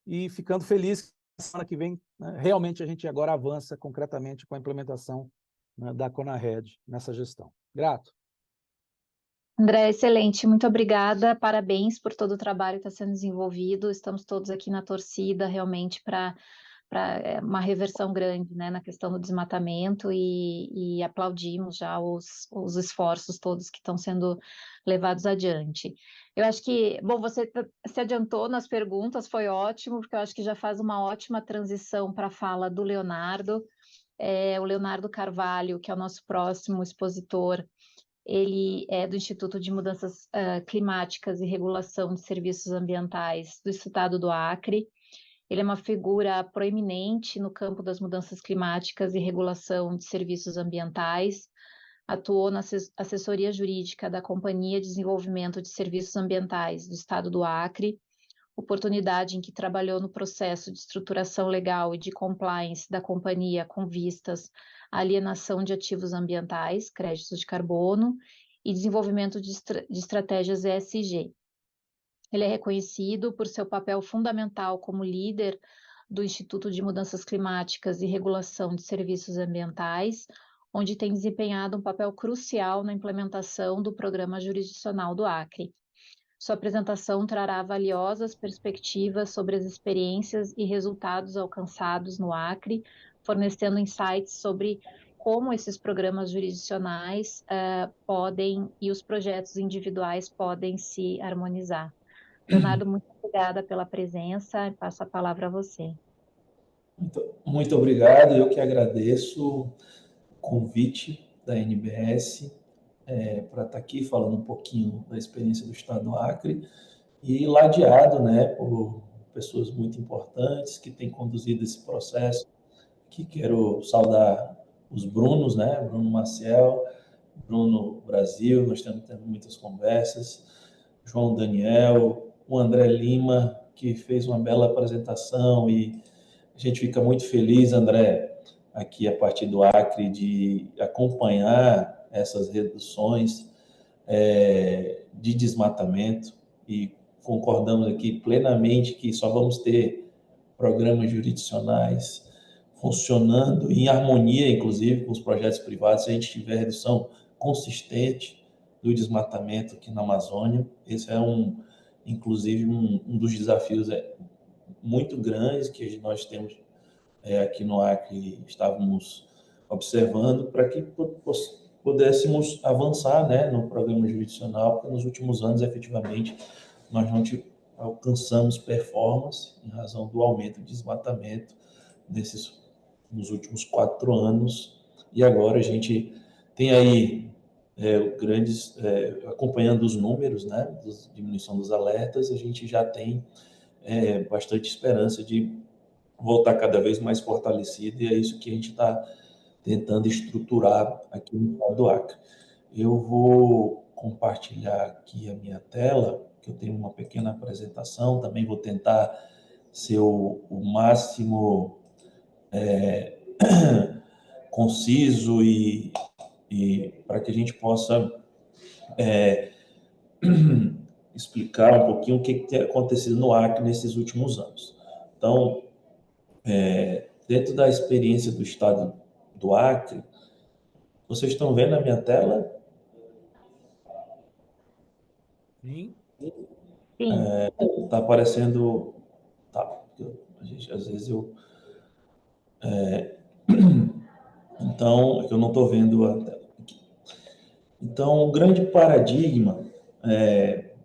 e ficando feliz que na semana que vem, né, realmente a gente agora avança concretamente com a implementação, né, da CONARED nessa gestão. Grato. André, excelente, muito obrigada, parabéns por todo o trabalho que está sendo desenvolvido, estamos todos aqui na torcida realmente para uma reversão grande, né, na questão do desmatamento, e aplaudimos já os esforços todos que estão sendo levados adiante. Eu acho que, bom, você se adiantou nas perguntas, foi ótimo, porque eu acho que já faz uma ótima transição para a fala do Leonardo. O Leonardo Carvalho, que é o nosso próximo expositor, ele é do Instituto de Mudanças Climáticas e Regulação de Serviços Ambientais do Estado do Acre. Ele é uma figura proeminente no campo das mudanças climáticas e regulação de serviços ambientais. Atuou na assessoria jurídica da Companhia de Desenvolvimento de Serviços Ambientais do Estado do Acre, oportunidade em que trabalhou no processo de estruturação legal e de compliance da companhia com vistas à alienação de ativos ambientais, créditos de carbono, e desenvolvimento de estratégias ESG. Ele é reconhecido por seu papel fundamental como líder do Instituto de Mudanças Climáticas e Regulação de Serviços Ambientais, onde tem desempenhado um papel crucial na implementação do Programa Jurisdicional do Acre. Sua apresentação trará valiosas perspectivas sobre as experiências e resultados alcançados no Acre, fornecendo insights sobre como esses programas jurisdicionais podem e os projetos individuais podem se harmonizar. Leonardo, muito obrigada pela presença. Passo a palavra a você. Muito obrigado. Eu que agradeço o convite da NBS para estar aqui falando um pouquinho da experiência do Estado do Acre e ladeado, né, por pessoas muito importantes que têm conduzido esse processo. Aqui quero saudar os Brunos, né, Bruno Maciel, Bruno Brasil, nós estamos tendo muitas conversas, João Daniel, o André Lima, que fez uma bela apresentação, e a gente fica muito feliz, André, aqui a partir do Acre, de acompanhar essas reduções de desmatamento, e concordamos aqui plenamente que só vamos ter programas jurisdicionais funcionando em harmonia, inclusive, com os projetos privados, se a gente tiver redução consistente do desmatamento aqui na Amazônia. Esse é inclusive, um dos desafios muito grandes que nós temos aqui no Acre, estávamos observando, para que pudéssemos avançar, né, no programa jurisdicional, porque nos últimos anos, efetivamente, nós não alcançamos performance em razão do aumento de desmatamento nos últimos 4 anos, e agora a gente tem aí acompanhando os números, né, diminuição dos alertas, a gente já tem bastante esperança de voltar cada vez mais fortalecido, e é isso que a gente está tentando estruturar aqui no estado do Acre. Eu vou compartilhar aqui a minha tela, que eu tenho uma pequena apresentação, também vou tentar ser o máximo conciso e para que a gente possa explicar um pouquinho o que tem acontecido no Acre nesses últimos anos. Então, dentro da experiência do estado do Acre, vocês estão vendo a minha tela? Sim. Sim. Está aparecendo... Tá, às vezes então, eu não estou vendo a tela aqui. Então, o grande paradigma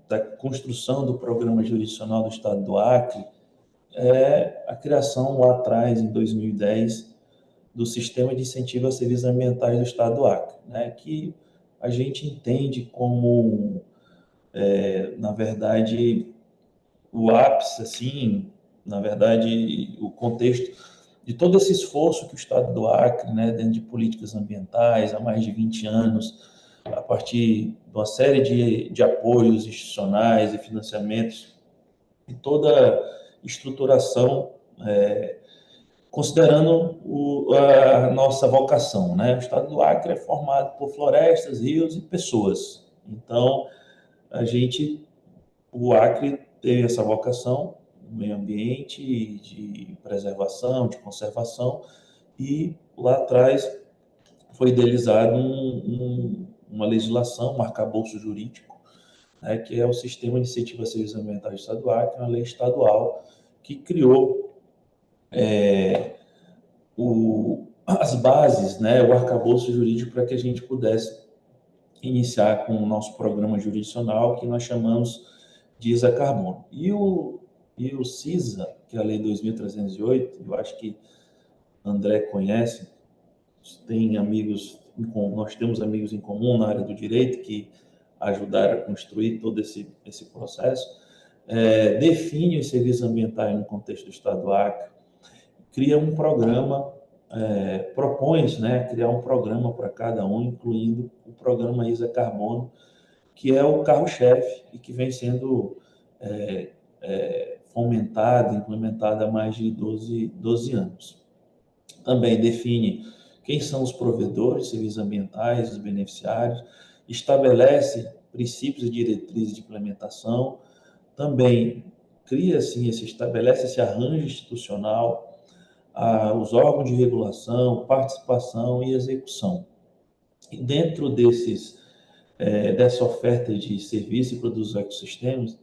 da construção do programa jurisdicional do estado do Acre é a criação lá atrás, em 2010, do Sistema de Incentivo a Serviços Ambientais do estado do Acre, né, que a gente entende como, na verdade, o ápice, assim, na verdade, o contexto de todo esse esforço que o estado do Acre, né, dentro de políticas ambientais há mais de 20 anos, a partir de uma série de apoios institucionais e financiamentos, e toda estruturação, considerando a nossa vocação, né? O estado do Acre é formado por florestas, rios e pessoas. Então, o Acre teve essa vocação do meio ambiente, de preservação, de conservação, e lá atrás foi idealizado uma legislação, um arcabouço jurídico, né, que é o Sistema de Incentivo a Serviços Ambientais do Estado do Acre, uma lei estadual que criou as bases, né, o arcabouço jurídico para que a gente pudesse iniciar com o nosso programa jurisdicional, que nós chamamos de ISA Carbono. E o CISA, que é a Lei 2.308, eu acho que André conhece, nós temos amigos em comum na área do direito que ajudaram a construir todo esse processo, define os serviços ambientais no contexto do Estado do Acre, cria um programa, propõe, né, criar um programa para cada um, incluindo o programa ISA Carbono, que é o carro-chefe e que vem sendo fomentado, implementado há mais de 12 anos. Também define quem são os provedores de serviços ambientais, os beneficiários, estabelece princípios e diretrizes de implementação, também estabelece esse arranjo institucional, os órgãos de regulação, participação e execução. E dentro dessa oferta de serviços e produtos ecossistemas,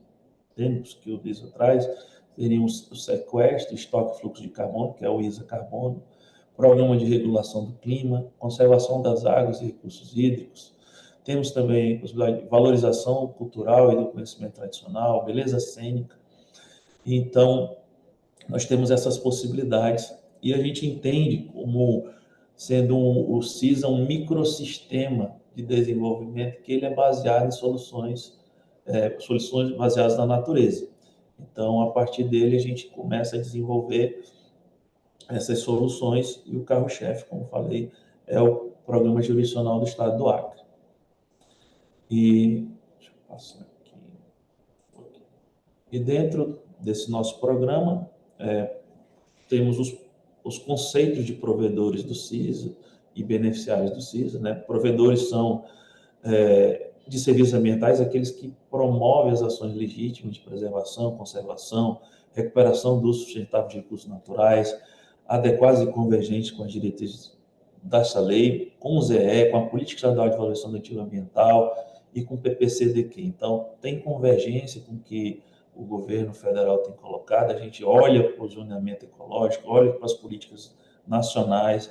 que o ISA traz, seriam o sequestro, estoque e fluxo de carbono, que é o ISA Carbono, programa de regulação do clima, conservação das águas e recursos hídricos. Temos também a possibilidade de valorização cultural e do conhecimento tradicional, beleza cênica. Então, nós temos essas possibilidades e a gente entende como sendo o CISA um microsistema de desenvolvimento, que ele é baseado em soluções soluções baseadas na natureza. Então, a partir dele, a gente começa a desenvolver essas soluções e o carro-chefe, como falei, é o Programa Jurisdicional do Estado do Acre. E, deixa eu passar aqui. E dentro desse nosso programa, temos os conceitos de provedores do CISA e beneficiários do CISA, né? Provedores são de serviços ambientais aqueles que promovem as ações legítimas de preservação, conservação, recuperação do uso sustentável de recursos naturais, adequados e convergentes com as diretrizes dessa lei, com o ZE, com a Política Estadual de Valorização do Ativo Ambiental e com o PPCDQ. Então, tem convergência com o que o governo federal tem colocado, a gente olha para o zoneamento ecológico, olha para as políticas nacionais,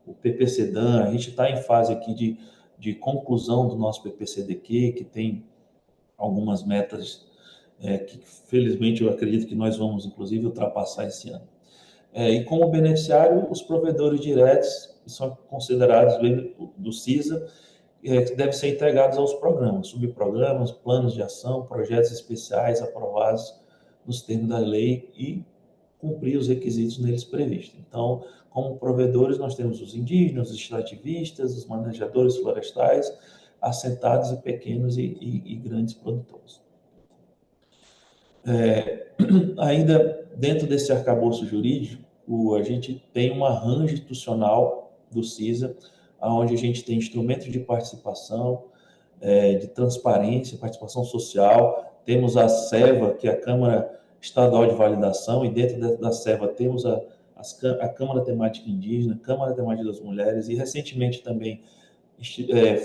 o PPCDAN, a gente está em fase aqui de conclusão do nosso PPCDQ, que tem algumas metas que, felizmente, eu acredito que nós vamos, inclusive, ultrapassar esse ano. E como beneficiário, os provedores diretos, que são considerados do CISA, que devem ser integrados aos programas, subprogramas, planos de ação, projetos especiais aprovados nos termos da lei e cumprir os requisitos neles previstos. Então, como provedores, nós temos os indígenas, os extrativistas, os manejadores florestais, assentados e pequenos e grandes produtores. Ainda dentro desse arcabouço jurídico, a gente tem um arranjo institucional do CISA, onde a gente tem instrumentos de participação, de transparência, participação social. Temos a SEVA, que é a Câmara Estadual de Validação, e dentro da SEVA temos a Câmara Temática Indígena, Câmara Temática das Mulheres, e recentemente também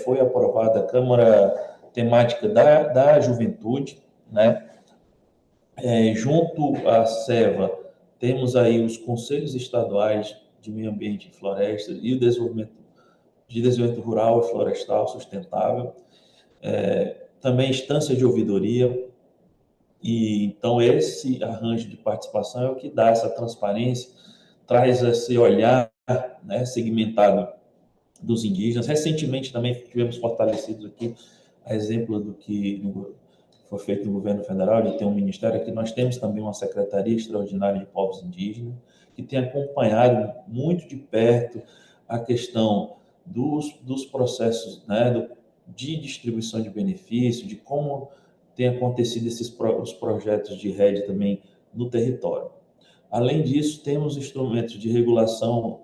foi aprovada a Câmara Temática da Juventude, né? Junto à SEVA, temos aí os Conselhos Estaduais de Meio Ambiente e Floresta e o Desenvolvimento Rural e Florestal Sustentável, também instâncias de ouvidoria, e então esse arranjo de participação é o que dá essa transparência, traz esse olhar, né, segmentado dos indígenas. Recentemente também tivemos fortalecidos aqui, a exemplo do que foi feito no governo federal, de ter um ministério. Aqui nós temos também uma Secretaria Extraordinária de Povos Indígenas, que tem acompanhado muito de perto a questão dos processos, né, de distribuição de benefícios, de como tem acontecido os projetos de rede também no território. Além disso, temos instrumentos de regulação,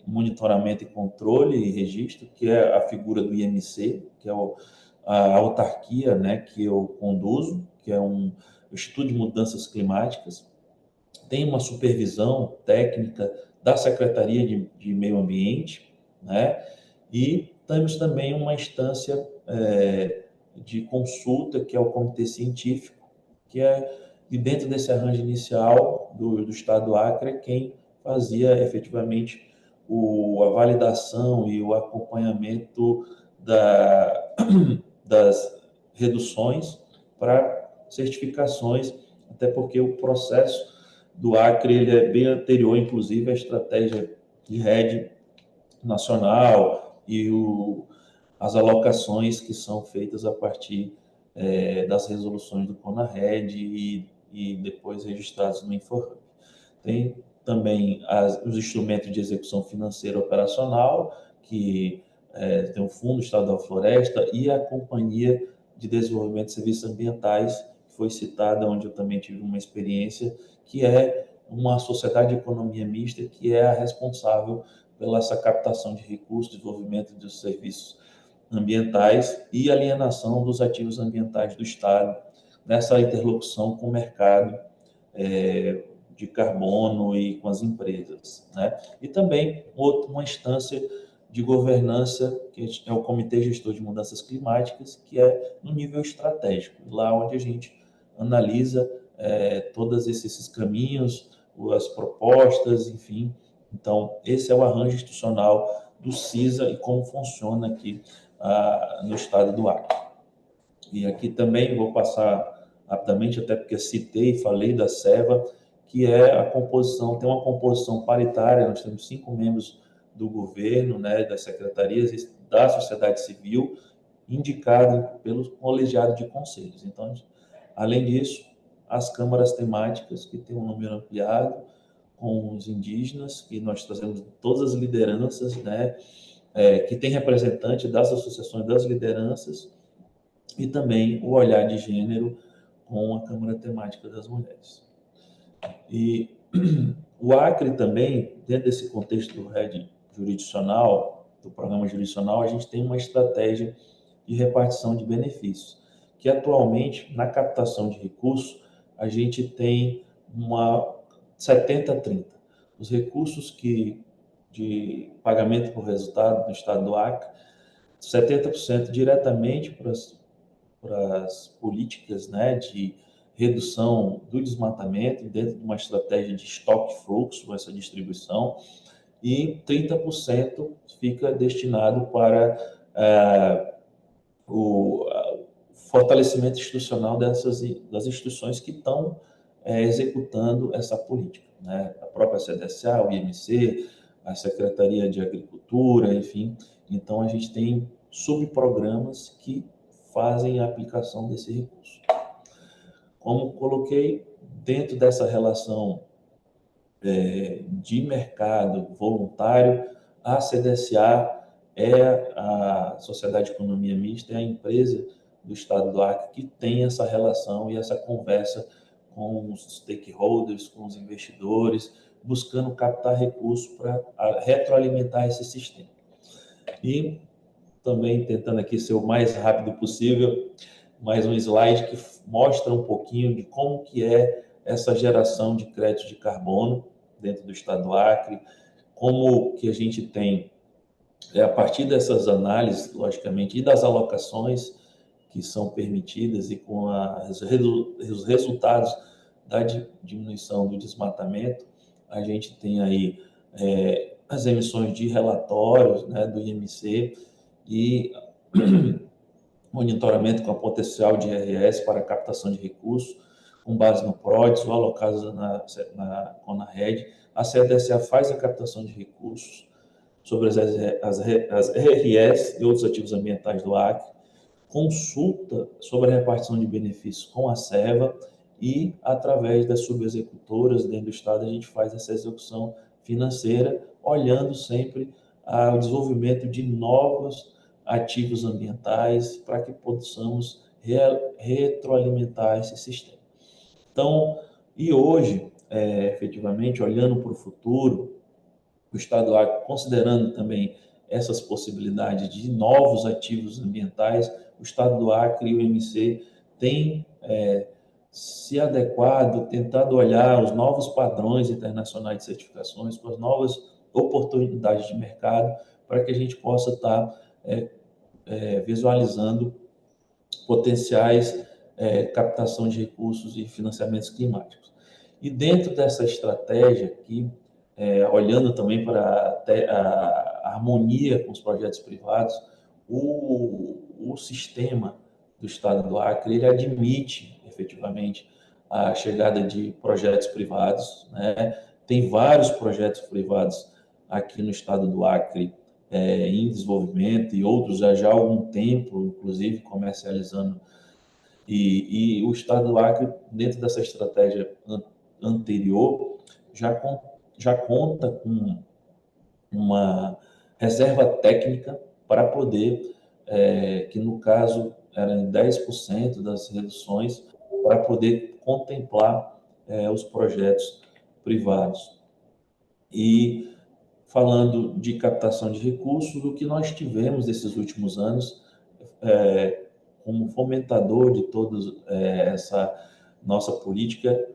monitoramento e controle e registro, que é a figura do IMC, que é a autarquia, né, que eu conduzo, que é um Instituto de Mudanças Climáticas. Tem uma supervisão técnica da Secretaria de Meio Ambiente, né, e temos também uma instância de consulta, que é o Comitê Científico, que e dentro desse arranjo inicial do Estado do Acre, quem fazia efetivamente a validação e o acompanhamento das reduções para certificações, até porque o processo do Acre ele é bem anterior, inclusive, à estratégia de rede nacional e as alocações que são feitas a partir das resoluções do CONARED e depois registrados no InfoHub. Tem também os instrumentos de execução financeira operacional, que tem o Fundo Estadual Floresta e a Companhia de Desenvolvimento de Serviços Ambientais, que foi citada, onde eu também tive uma experiência, que é uma sociedade de economia mista, que é a responsável pela essa captação de recursos, desenvolvimento dos serviços ambientais e alienação dos ativos ambientais do Estado, nessa interlocução com o mercado de carbono e com as empresas, né? E também uma instância de governança, que é o Comitê Gestor de Mudanças Climáticas, que é no nível estratégico, lá onde a gente analisa todos esses caminhos, as propostas, enfim. Então, esse é o arranjo institucional do CISA e como funciona aqui no estado do Acre. E aqui também vou passar rapidamente, até porque citei e falei da SEVA, que é tem uma composição paritária, nós temos 5 membros do governo, né, das secretarias, da sociedade civil, indicado pelo colegiado de conselhos. Então, além disso, as câmaras temáticas, que têm um número ampliado, com os indígenas, que nós trazemos todas as lideranças, né, que tem representante das associações das lideranças, e também o olhar de gênero com a Câmara Temática das Mulheres. E o Acre também, dentro desse contexto do RED jurisdicional, do programa jurisdicional, a gente tem uma estratégia de repartição de benefícios, que atualmente, na captação de recursos, a gente tem uma 70-30. Os recursos de pagamento por resultado no estado do Acre, 70% diretamente para as políticas, né, de redução do desmatamento dentro de uma estratégia de estoque fluxo, essa distribuição, e 30% fica destinado para o fortalecimento institucional das instituições que estão executando essa política, né? A própria CDSA, o IMC, a Secretaria de Agricultura, enfim. Então, a gente tem subprogramas que fazem a aplicação desse recurso. Como coloquei, dentro dessa relação de mercado voluntário, a CDSA a Sociedade de Economia Mista, é a empresa do Estado do Acre que tem essa relação e essa conversa com os stakeholders, com os investidores, buscando captar recursos para retroalimentar esse sistema. E também tentando aqui ser o mais rápido possível, mais um slide que mostra um pouquinho de como que é essa geração de crédito de carbono dentro do Estado do Acre, como que a gente tem, a partir dessas análises, logicamente, e das alocações que são permitidas e com os resultados da diminuição do desmatamento, a gente tem aí as emissões de relatórios, né, do IMC e monitoramento com a potencial de IRS para captação de recursos, com base no PRODES ou alocados na CONARED. A CDSA faz a captação de recursos sobre as RRS e outros ativos ambientais do Acre, consulta sobre a repartição de benefícios com a SEVA e, através das subexecutoras dentro do Estado, a gente faz essa execução financeira, olhando sempre ao desenvolvimento de novos ativos ambientais para que possamos retroalimentar esse sistema. Então, e hoje, efetivamente, olhando para o futuro, o Estado do Acre, considerando também essas possibilidades de novos ativos ambientais, o Estado do Acre e o IMC têm se adequado, tentado olhar os novos padrões internacionais de certificações, com as novas oportunidades de mercado, para que a gente possa estar visualizando potenciais captação de recursos e financiamentos climáticos. E dentro dessa estratégia aqui, olhando também para a harmonia com os projetos privados, o sistema do Estado do Acre, ele admite efetivamente a chegada de projetos privados, né? Tem vários projetos privados aqui no Estado do Acre em desenvolvimento e outros já há algum tempo, inclusive, comercializando. E o Estado do Acre, dentro dessa estratégia anterior, já conta com uma reserva técnica para poder, que no caso eram 10% das reduções, para poder contemplar os projetos privados. E falando de captação de recursos, o que nós tivemos nesses últimos anos, como fomentador de toda essa nossa política,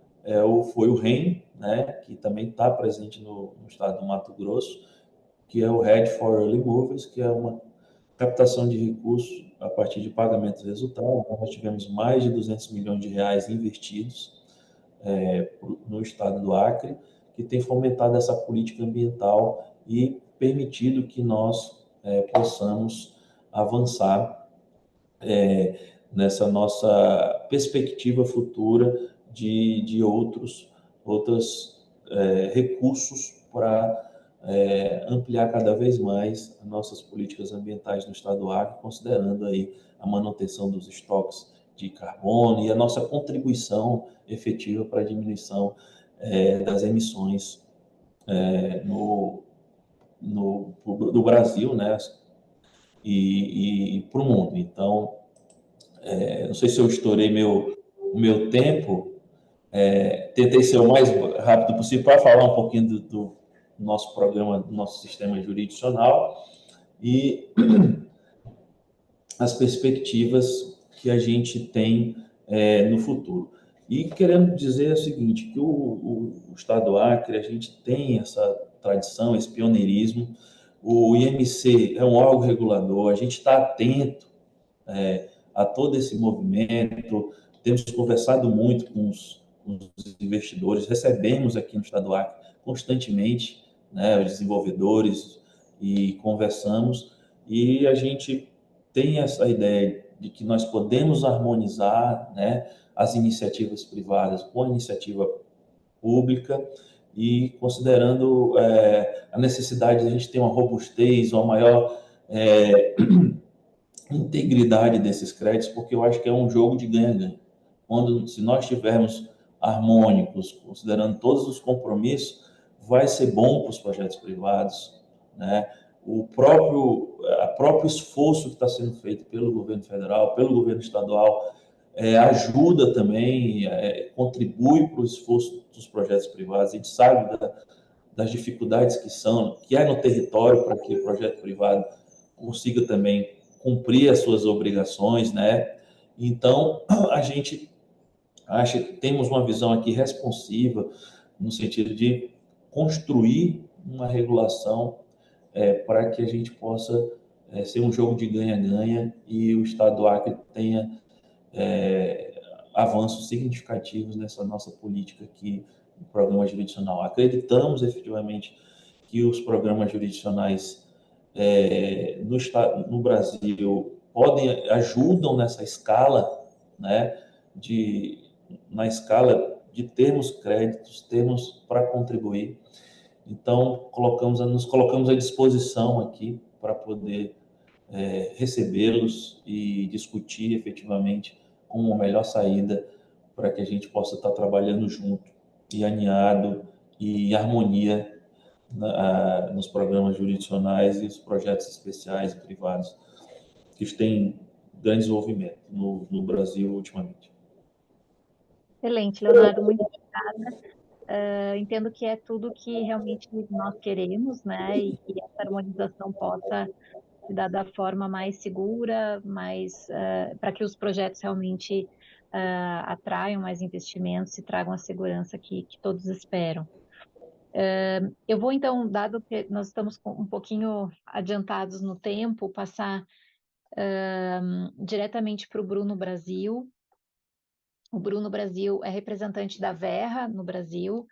foi o REM, né, que também está presente no estado do Mato Grosso, que é o RED for Early Movers, que é uma captação de recursos a partir de pagamentos de resultado. Nós tivemos mais de 200 milhões de reais investidos no estado do Acre, que tem fomentado essa política ambiental e permitido que nós possamos avançar nessa nossa perspectiva futura de outros recursos para ampliar cada vez mais as nossas políticas ambientais no estado do Acre, considerando aí a manutenção dos estoques de carbono e a nossa contribuição efetiva para a diminuição das emissões do Brasil, né, e para o mundo. Então, não sei se eu estourei o meu tempo, tentei ser o mais rápido possível para falar um pouquinho do nosso programa, do nosso sistema jurisdicional e as perspectivas que a gente tem no futuro. E querendo dizer o seguinte, que o Estado do Acre, a gente tem essa tradição, esse pioneirismo, o IMC é um órgão regulador, a gente está atento a todo esse movimento, temos conversado muito com os investidores, recebemos aqui no Estado do Acre constantemente, né, os desenvolvedores, e conversamos, e a gente tem essa ideia de que nós podemos harmonizar, né, as iniciativas privadas com a iniciativa pública e considerando a necessidade de a gente ter uma robustez, uma maior integridade desses créditos, porque eu acho que é um jogo de ganha-ganha. Se nós estivermos harmônicos, considerando todos os compromissos, vai ser bom para os projetos privados, né? O próprio esforço que está sendo feito pelo governo federal, pelo governo estadual, ajuda também, contribui para o esforço dos projetos privados. A gente sabe das dificuldades que é no território para que o projeto privado consiga também cumprir as suas obrigações, né? Então, a gente acha que temos uma visão aqui responsiva, no sentido de construir uma regulação para que a gente possa ser um jogo de ganha-ganha e o Estado do Acre tenha avanços significativos nessa nossa política aqui no programa jurisdicional. Acreditamos efetivamente que os programas jurisdicionais no Brasil ajudam nessa escala, né, na escala de termos créditos, termos para contribuir. Então, nos colocamos à disposição aqui para poder recebê-los e discutir efetivamente como a melhor saída para que a gente possa estar trabalhando junto e alinhado e em harmonia nos programas jurisdicionais e os projetos especiais e privados que têm grande desenvolvimento no Brasil ultimamente. Excelente, Leonardo, muito obrigada. Entendo que é tudo que realmente nós queremos, né? E que essa harmonização possa se dar da forma mais segura, para que os projetos realmente atraiam mais investimentos e tragam a segurança que todos esperam. Eu vou então, dado que nós estamos um pouquinho adiantados no tempo, passar diretamente para o Bruno Brasil. O Bruno Brasil é representante da Verra no Brasil.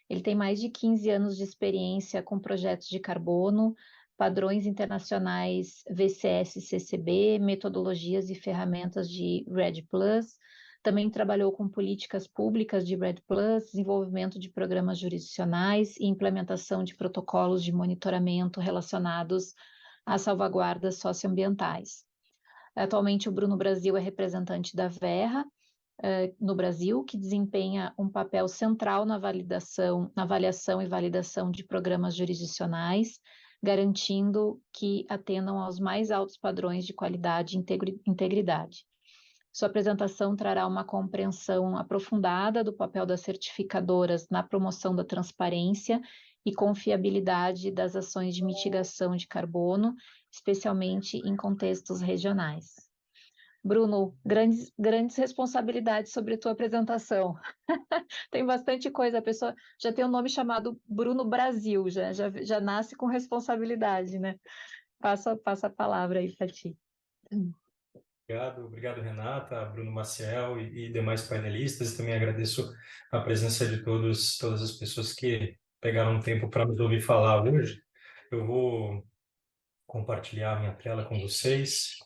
Ele tem mais de 15 anos de experiência com projetos de carbono, padrões internacionais VCS-CCB, metodologias e ferramentas de REDD+. Também trabalhou com políticas públicas de REDD+, desenvolvimento de programas jurisdicionais e implementação de protocolos de monitoramento relacionados às salvaguardas socioambientais. Atualmente, o Bruno Brasil é representante da Verra no Brasil, que desempenha um papel central na avaliação e validação de programas jurisdicionais, garantindo que atendam aos mais altos padrões de qualidade e integridade. Sua apresentação trará uma compreensão aprofundada do papel das certificadoras na promoção da transparência e confiabilidade das ações de mitigação de carbono, especialmente em contextos regionais. Bruno, grandes responsabilidades sobre a tua apresentação. Tem bastante coisa, a pessoa já tem um nome chamado Bruno Brasil, já nasce com responsabilidade, né? Passa a palavra aí para ti. Obrigado, Renata, Bruno Maciel e demais painelistas. E também agradeço a presença de todas as pessoas que pegaram um tempo para nos ouvir falar hoje. Eu vou compartilhar a minha tela com vocês.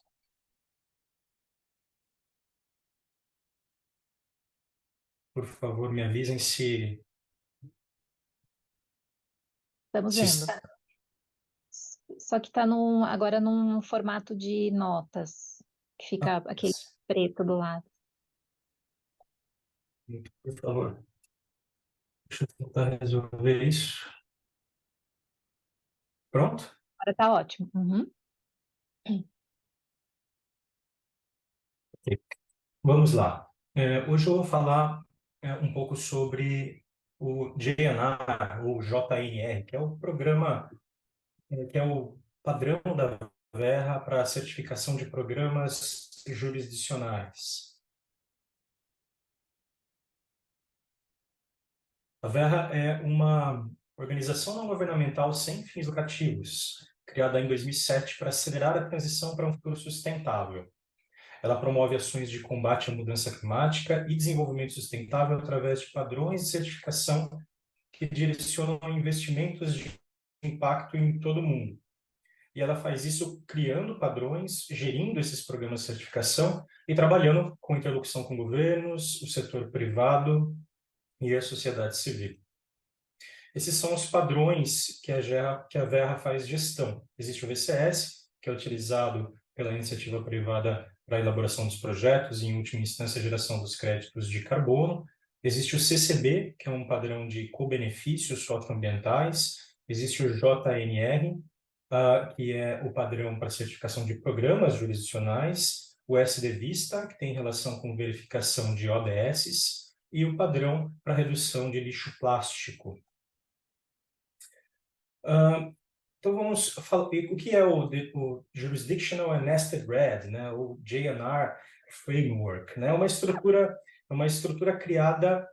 Por favor, me avisem Estamos vendo. só que está agora num formato de notas, que fica aquele preto do lado. Por favor. Deixa eu tentar resolver isso. Pronto? Agora está ótimo. Uhum. Ok. Vamos lá. Hoje eu vou falar um pouco sobre o JNR, ou JNR, que é o programa, que é o padrão da Verra para a certificação de programas jurisdicionais. A Verra é uma organização não governamental sem fins lucrativos, criada em 2007 para acelerar a transição para um futuro sustentável. Ela promove ações de combate à mudança climática e desenvolvimento sustentável através de padrões de certificação que direcionam investimentos de impacto em todo o mundo. E ela faz isso criando padrões, gerindo esses programas de certificação e trabalhando com interlocução com governos, o setor privado e a sociedade civil. Esses são os padrões que a Verra faz gestão. Existe o VCS, que é utilizado pela iniciativa privada para a elaboração dos projetos e, em última instância, a geração dos créditos de carbono. Existe o CCB, que é um padrão de co-benefícios socioambientais. Existe o JNR, que é o padrão para certificação de programas jurisdicionais. O SD-Vista, que tem relação com verificação de ODS. E o padrão para redução de lixo plástico. Então vamos falar o que é o Jurisdictional and Nested RED, né? O JNR Framework, né? Uma estrutura criada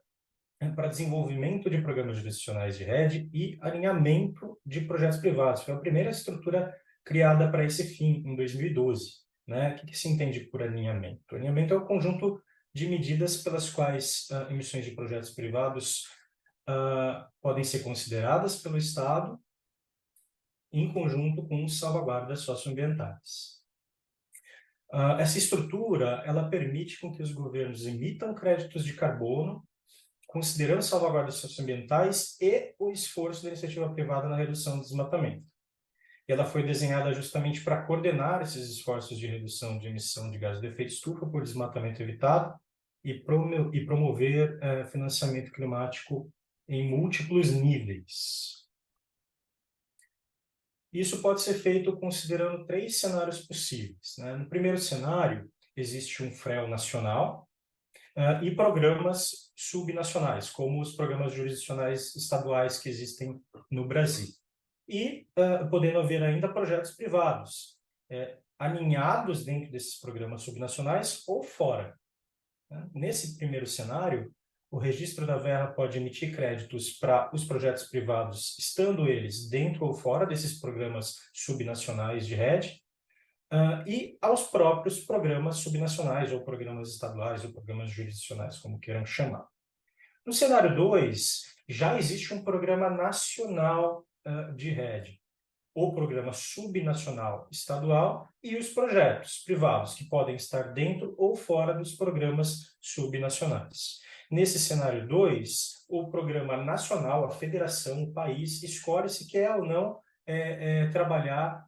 para desenvolvimento de programas jurisdicionais de rede e alinhamento de projetos privados. Foi a primeira estrutura criada para esse fim em 2012, né? O que se entende por alinhamento? O alinhamento é o conjunto de medidas pelas quais emissões de projetos privados podem ser consideradas pelo Estado em conjunto com salvaguardas socioambientais. Essa estrutura, ela permite com que os governos emitam créditos de carbono, considerando salvaguardas socioambientais e o esforço da iniciativa privada na redução do desmatamento. E ela foi desenhada justamente para coordenar esses esforços de redução de emissão de gases de efeito estufa por desmatamento evitado e promover financiamento climático em múltiplos níveis. Isso pode ser feito considerando 3 cenários possíveis, né? No primeiro cenário, existe um FREL nacional e programas subnacionais, como os programas jurisdicionais estaduais que existem no Brasil. E podendo haver ainda projetos privados, alinhados dentro desses programas subnacionais ou fora. Né? Nesse primeiro cenário, o registro da Verra pode emitir créditos para os projetos privados, estando eles dentro ou fora desses programas subnacionais de rede, e aos próprios programas subnacionais, ou programas estaduais, ou programas jurisdicionais, como queiram chamar. No cenário 2, já existe um programa nacional de rede, o programa subnacional estadual e os projetos privados, que podem estar dentro ou fora dos programas subnacionais. Nesse cenário 2, o programa nacional, a federação, o país, escolhe se quer ou não trabalhar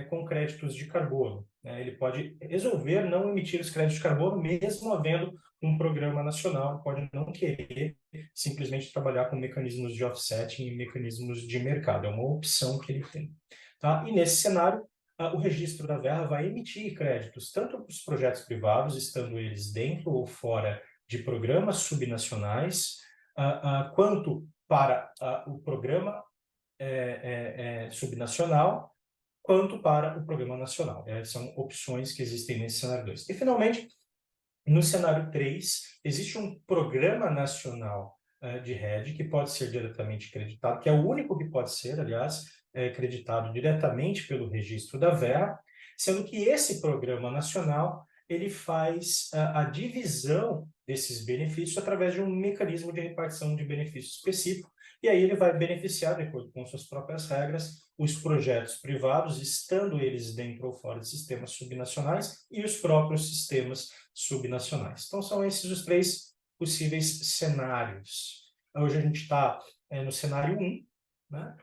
com créditos de carbono. Né? Ele pode resolver não emitir os créditos de carbono, mesmo havendo um programa nacional, pode não querer simplesmente trabalhar com mecanismos de offsetting e mecanismos de mercado. É uma opção que ele tem. Tá? E nesse cenário, o registro da Verra vai emitir créditos tanto para os projetos privados, estando eles dentro ou fora de programas subnacionais, quanto para o programa subnacional, quanto para o programa nacional. São opções que existem nesse cenário 2. E, finalmente, no cenário 3, existe um programa nacional de rede que pode ser diretamente creditado, que é o único que pode ser, aliás, creditado diretamente pelo registro da Verra, sendo que esse programa nacional ele faz a divisão desses benefícios através de um mecanismo de repartição de benefícios específico, e aí ele vai beneficiar, de acordo com suas próprias regras, os projetos privados, estando eles dentro ou fora de sistemas subnacionais, e os próprios sistemas subnacionais. Então, são esses os 3 possíveis cenários. Hoje a gente está no cenário 1, né?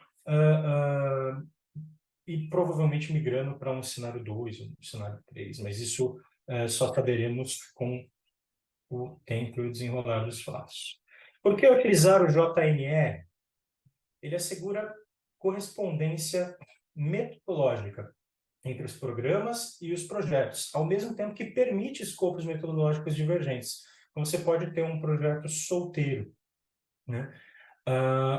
e provavelmente migrando para um cenário 2 ou um cenário 3, mas isso só saberemos com o tempo e o desenrolar dos fatos. Por que utilizar o JNE? Ele assegura correspondência metodológica entre os programas e os projetos, ao mesmo tempo que permite escopos metodológicos divergentes. Então, você pode ter um projeto solteiro, né?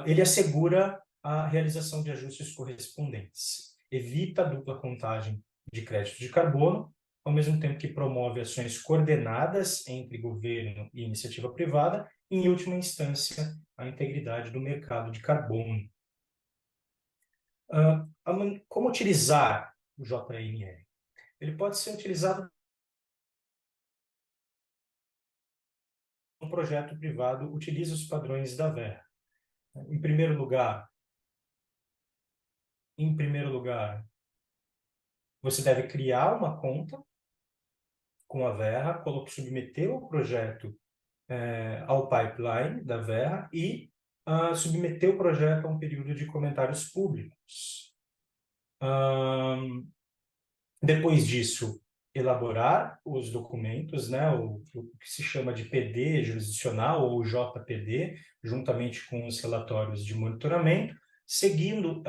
Ele assegura a realização de ajustes correspondentes, evita a dupla contagem de crédito de carbono, ao mesmo tempo que promove ações coordenadas entre governo e iniciativa privada, e, em última instância, a integridade do mercado de carbono. Como utilizar o JNE? Ele pode ser utilizado um projeto privado utiliza os padrões da Verra. Em primeiro lugar, você deve criar uma conta com a Verra, submeter o projeto ao pipeline da Verra e submeter o projeto a um período de comentários públicos. Depois disso, elaborar os documentos, né, o que se chama de PD jurisdicional ou JPD, juntamente com os relatórios de monitoramento, seguindo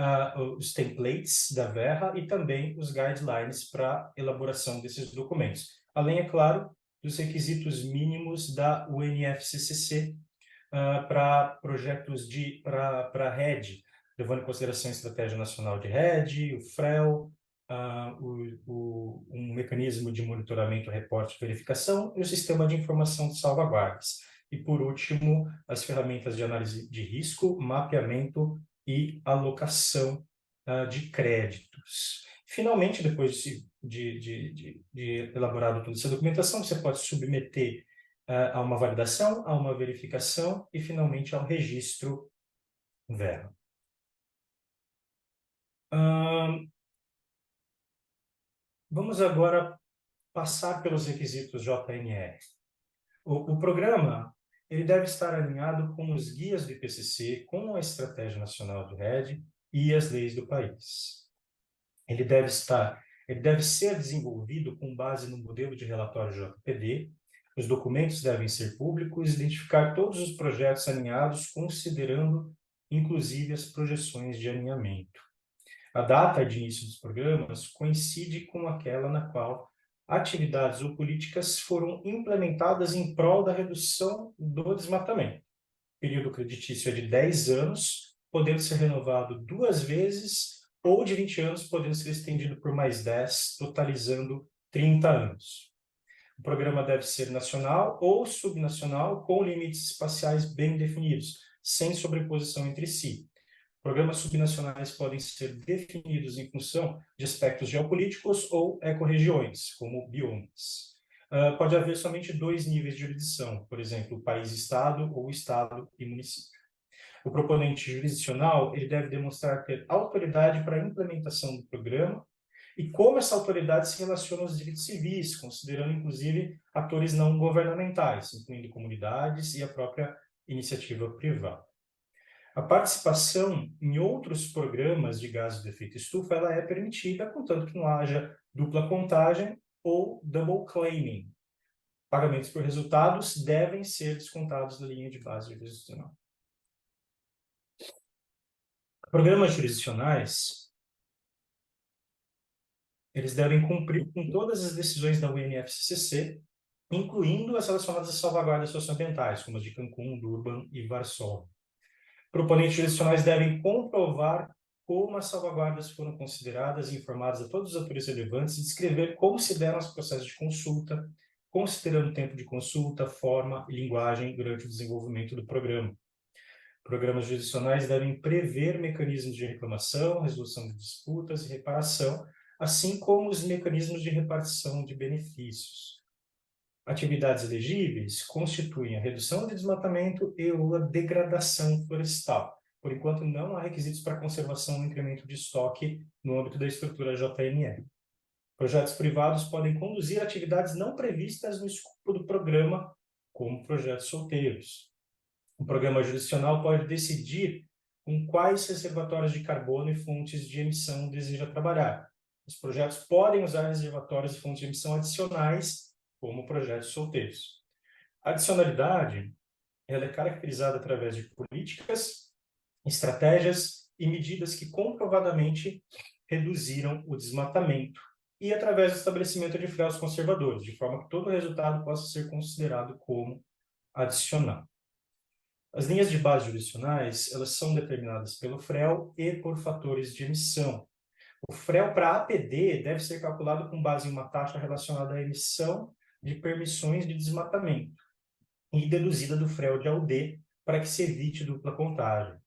os templates da Verra e também os guidelines para elaboração desses documentos. Além, é claro, dos requisitos mínimos da UNFCCC para projetos para RED, levando em consideração a Estratégia Nacional de RED, o FREL, um mecanismo de monitoramento, reporte e verificação e o sistema de informação de salvaguardas. E, por último, as ferramentas de análise de risco, mapeamento e alocação de créditos. Finalmente, depois de elaborado toda essa documentação, você pode submeter a uma validação, a uma verificação e, finalmente, ao registro Verra. Vamos agora passar pelos requisitos JNE. O programa ele deve estar alinhado com os guias do IPCC, com a Estratégia Nacional de RED e as leis do país. Ele deve ser desenvolvido com base no modelo de relatório JPD. Os documentos devem ser públicos, identificar todos os projetos alinhados, considerando inclusive as projeções de alinhamento. A data de início dos programas coincide com aquela na qual atividades ou políticas foram implementadas em prol da redução do desmatamento. O período creditício é de 10 anos, podendo ser renovado 2 vezes, ou de 20 anos, podendo ser estendido por mais 10, totalizando 30 anos. O programa deve ser nacional ou subnacional, com limites espaciais bem definidos, sem sobreposição entre si. Programas subnacionais podem ser definidos em função de aspectos geopolíticos ou ecorregiões, como biomas. Pode haver somente 2 níveis de jurisdição, por exemplo, país-estado ou estado e município. O proponente jurisdicional ele deve demonstrar ter autoridade para a implementação do programa e como essa autoridade se relaciona aos direitos civis, considerando, inclusive, atores não governamentais, incluindo comunidades e a própria iniciativa privada. A participação em outros programas de gases de efeito estufa ela é permitida, contanto que não haja dupla contagem ou double claiming. Pagamentos por resultados devem ser descontados da linha de base jurisdicional. Programas jurisdicionais, eles devem cumprir com todas as decisões da UNFCCC, incluindo as relacionadas às salvaguardas socioambientais, como as de Cancún, Durban e Varsóvia. Proponentes jurisdicionais devem comprovar como as salvaguardas foram consideradas e informadas a todos os atores relevantes e descrever como se deram os processos de consulta, considerando o tempo de consulta, forma e linguagem durante o desenvolvimento do programa. Programas jurisdicionais devem prever mecanismos de reclamação, resolução de disputas e reparação, assim como os mecanismos de repartição de benefícios. Atividades elegíveis constituem a redução de desmatamento e ou a degradação florestal. Por enquanto, não há requisitos para conservação ou incremento de estoque no âmbito da estrutura JNE. Projetos privados podem conduzir atividades não previstas no escopo do programa, como projetos solteiros. O programa jurisdicional pode decidir com quais reservatórios de carbono e fontes de emissão deseja trabalhar. Os projetos podem usar reservatórios e fontes de emissão adicionais, como projetos solteiros. A adicionalidade, ela é caracterizada através de políticas, estratégias e medidas que comprovadamente reduziram o desmatamento e através do estabelecimento de freos conservadores, de forma que todo resultado possa ser considerado como adicional. As linhas de base jurisdicionais, elas são determinadas pelo FREL e por fatores de emissão. O FREL para APD deve ser calculado com base em uma taxa relacionada à emissão de permissões de desmatamento e deduzida do FREL de AUD para que se evite dupla contagem.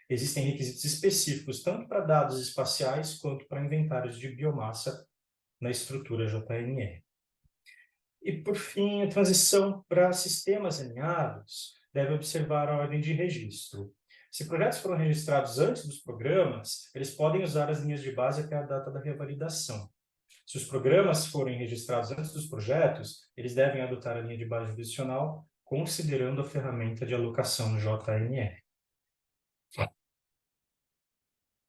Existem requisitos específicos tanto para dados espaciais quanto para inventários de biomassa na estrutura JNR. E, por fim, a transição para sistemas alinhados deve observar a ordem de registro. Se projetos foram registrados antes dos programas, eles podem usar as linhas de base até a data da revalidação. Se os programas forem registrados antes dos projetos, eles devem adotar a linha de base jurisdicional, considerando a ferramenta de alocação no JNR.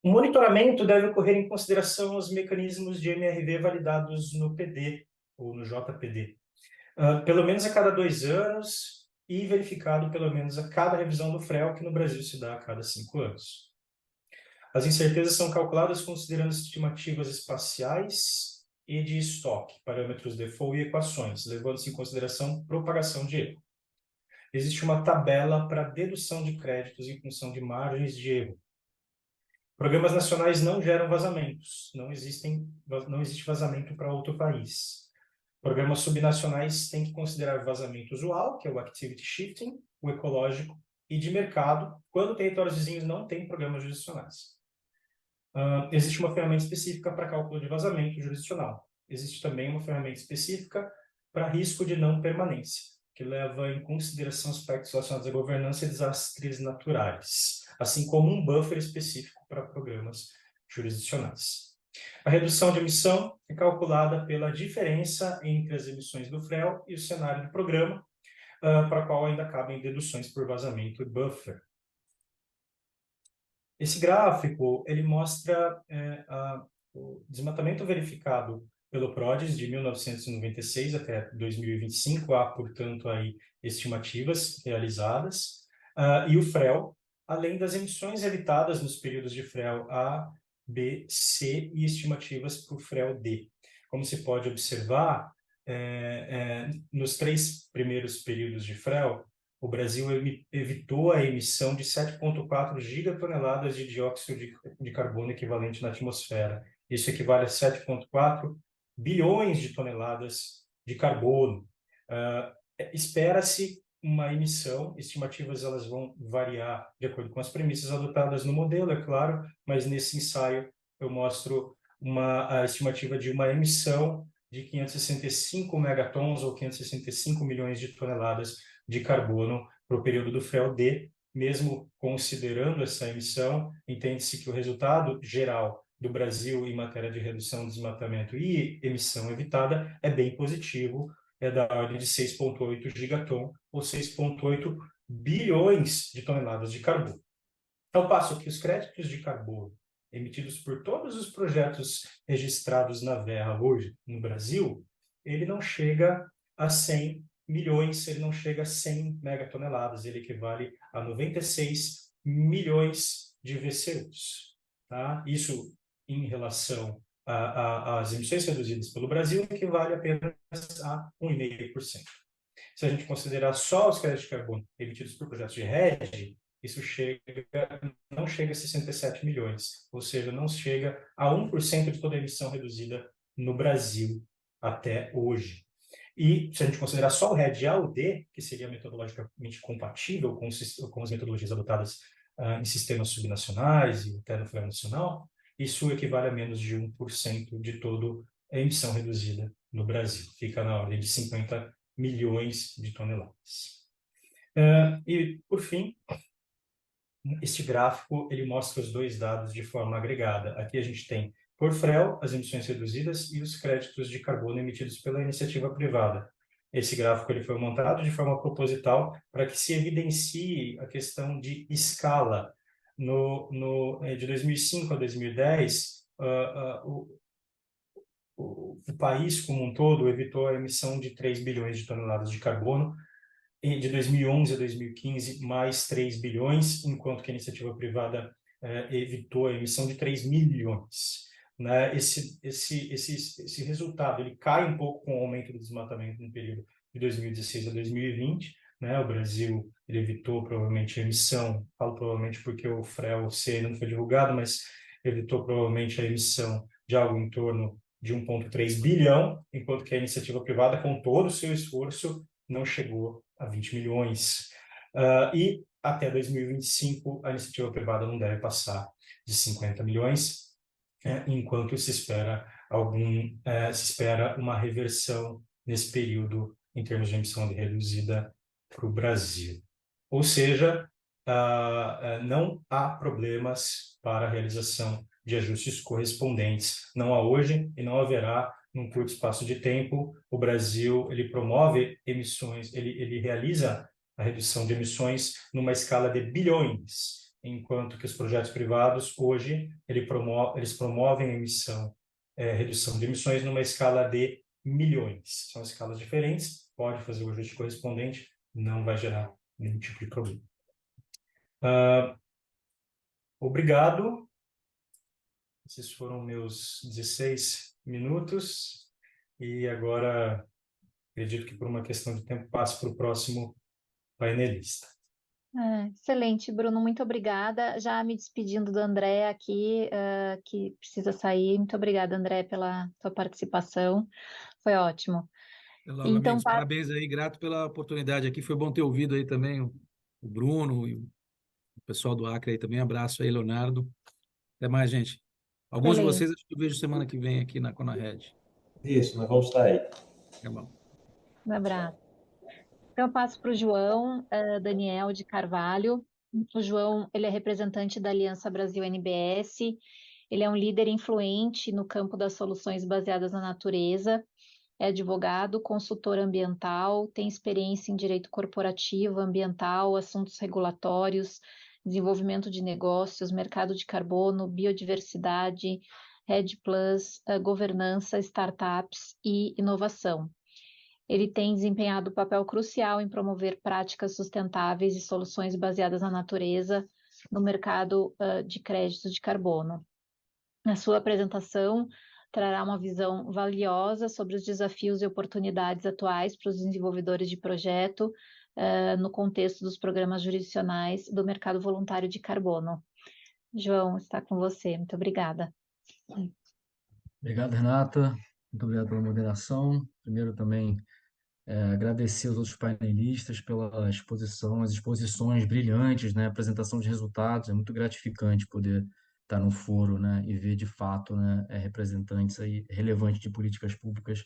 O monitoramento deve ocorrer em consideração os mecanismos de MRV validados no PD, ou no JPD, pelo menos a cada 2 anos e verificado pelo menos a cada revisão do FREL, que no Brasil se dá a cada 5 anos. As incertezas são calculadas considerando estimativas espaciais e de estoque, parâmetros default e equações, levando-se em consideração propagação de erro. Existe uma tabela para dedução de créditos em função de margens de erro. Programas nacionais não geram vazamentos, não existe vazamento para outro país. Programas subnacionais têm que considerar vazamento usual, que é o activity shifting, o ecológico e de mercado, quando territórios vizinhos não têm programas jurisdicionais. Existe uma ferramenta específica para cálculo de vazamento jurisdicional. Existe também uma ferramenta específica para risco de não permanência, que leva em consideração aspectos relacionados à governança e desastres naturais, assim como um buffer específico para programas jurisdicionais. A redução de emissão é calculada pela diferença entre as emissões do FREL e o cenário do programa, para a qual ainda cabem deduções por vazamento e buffer. Esse gráfico ele mostra o desmatamento verificado pelo PRODES de 1996 até 2025, há, portanto, aí estimativas realizadas, e o FREL, além das emissões evitadas nos períodos de FREL A, B, C e estimativas por FREL D. Como se pode observar, nos 3 primeiros períodos de FREL, o Brasil evitou a emissão de 7,4 gigatoneladas de dióxido de carbono equivalente na atmosfera. Isso equivale a 7,4 bilhões de toneladas de carbono. Espera-se uma emissão, estimativas elas vão variar de acordo com as premissas adotadas no modelo, é claro, mas nesse ensaio eu mostro a estimativa de uma emissão de 565 megatons ou 565 milhões de toneladas de carbono para o período do FREL D. Mesmo considerando essa emissão, entende-se que o resultado geral do Brasil em matéria de redução, desmatamento e emissão evitada é bem positivo, é da ordem de 6,8 gigaton, ou 6,8 bilhões de toneladas de carbono. Ao passo que os créditos de carbono emitidos por todos os projetos registrados na Verra hoje no Brasil, ele não chega a 100 milhões, ele não chega a 100 megatoneladas, ele equivale a 96 milhões de VCUs. Tá? Isso em relação às emissões reduzidas pelo Brasil, equivale apenas a 1,5%. Se a gente considerar só os créditos de carbono emitidos por projetos de REG, isso não chega a 67 milhões, ou seja, não chega a 1% de toda a emissão reduzida no Brasil até hoje. E se a gente considerar só o RED AUD, que seria metodologicamente compatível com as metodologias adotadas em sistemas subnacionais e até no FREL nacional, isso equivale a menos de 1% de toda a emissão reduzida no Brasil. Fica na ordem de 50 milhões de toneladas. E, por fim, este gráfico ele mostra os 2 dados de forma agregada. Aqui a gente tem, por FREL, as emissões reduzidas e os créditos de carbono emitidos pela iniciativa privada. Esse gráfico ele foi montado de forma proposital para que se evidencie a questão de escala. De 2005 a 2010, o país como um todo evitou a emissão de 3 bilhões de toneladas de carbono, e de 2011 a 2015, mais 3 bilhões, enquanto que a iniciativa privada evitou a emissão de 3 milhões. Né? Esse resultado ele cai um pouco com o aumento do desmatamento no período de 2016 a 2020. Né? O Brasil ele evitou provavelmente a emissão, falo provavelmente porque o FREL-C ainda não foi divulgado, mas evitou provavelmente a emissão de algo em torno de 1,3 bilhão, enquanto que a iniciativa privada, com todo o seu esforço, não chegou a 20 milhões. E até 2025, a iniciativa privada não deve passar de 50 milhões, enquanto se espera uma reversão nesse período em termos de emissão reduzida para o Brasil. Ou seja, não há problemas para a realização de ajustes correspondentes. Não há hoje e não haverá num curto espaço de tempo. O Brasil ele promove emissões, ele realiza a redução de emissões numa escala de bilhões, enquanto que os projetos privados hoje eles promovem redução de emissões numa escala de milhões. São escalas diferentes, pode fazer o ajuste correspondente, não vai gerar nenhum tipo de problema. Obrigado. Esses foram meus 16 minutos. E agora, acredito que por uma questão de tempo, passo para o próximo painelista. Excelente, Bruno, muito obrigada. Já me despedindo do André aqui, que precisa sair. Muito obrigada, André, pela sua participação. Foi ótimo. Logo, Então, amigos, parabéns aí, grato pela oportunidade aqui. Foi bom ter ouvido aí também o Bruno e o pessoal do Acre aí também. Abraço aí, Leonardo. Até mais, gente. Alguns de vocês acho que eu vejo semana que vem aqui na Conared. Isso, nós vamos estar aí. Tá bom. Um abraço. Então, eu passo para o João Daniel de Carvalho. O João, ele é representante da Aliança Brasil-NBS. Ele é um líder influente no campo das soluções baseadas na natureza. É advogado, consultor ambiental, tem experiência em direito corporativo, ambiental, assuntos regulatórios, desenvolvimento de negócios, mercado de carbono, biodiversidade, REDD+, governança, startups e inovação. Ele tem desempenhado papel crucial em promover práticas sustentáveis e soluções baseadas na natureza no mercado de créditos de carbono. Na sua apresentação, trará uma visão valiosa sobre os desafios e oportunidades atuais para os desenvolvedores de projeto no contexto dos programas jurisdicionais do mercado voluntário de carbono. João, está com você. Muito obrigada. Obrigado, Renata. Muito obrigado pela moderação. Primeiro, também agradecer aos outros painelistas pela exposição, as exposições brilhantes, né? Apresentação de resultados. É muito gratificante poder estar no foro, né? E ver, de fato, né? Representantes aí relevantes de políticas públicas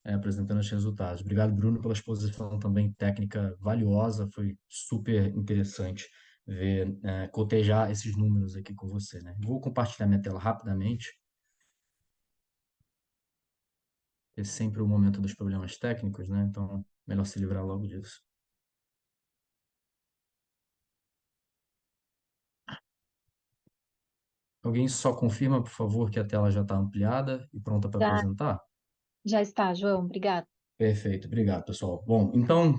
apresentando os resultados. Obrigado, Bruno, pela exposição também técnica valiosa. Foi super interessante ver, cotejar esses números aqui com você, né? Vou compartilhar minha tela rapidamente. É sempre o momento dos problemas técnicos, né? Então, melhor se livrar logo disso. Alguém só confirma, por favor, que a tela já está ampliada e pronta para apresentar? Já está, João. Obrigado. Perfeito, obrigado, pessoal. Bom, então,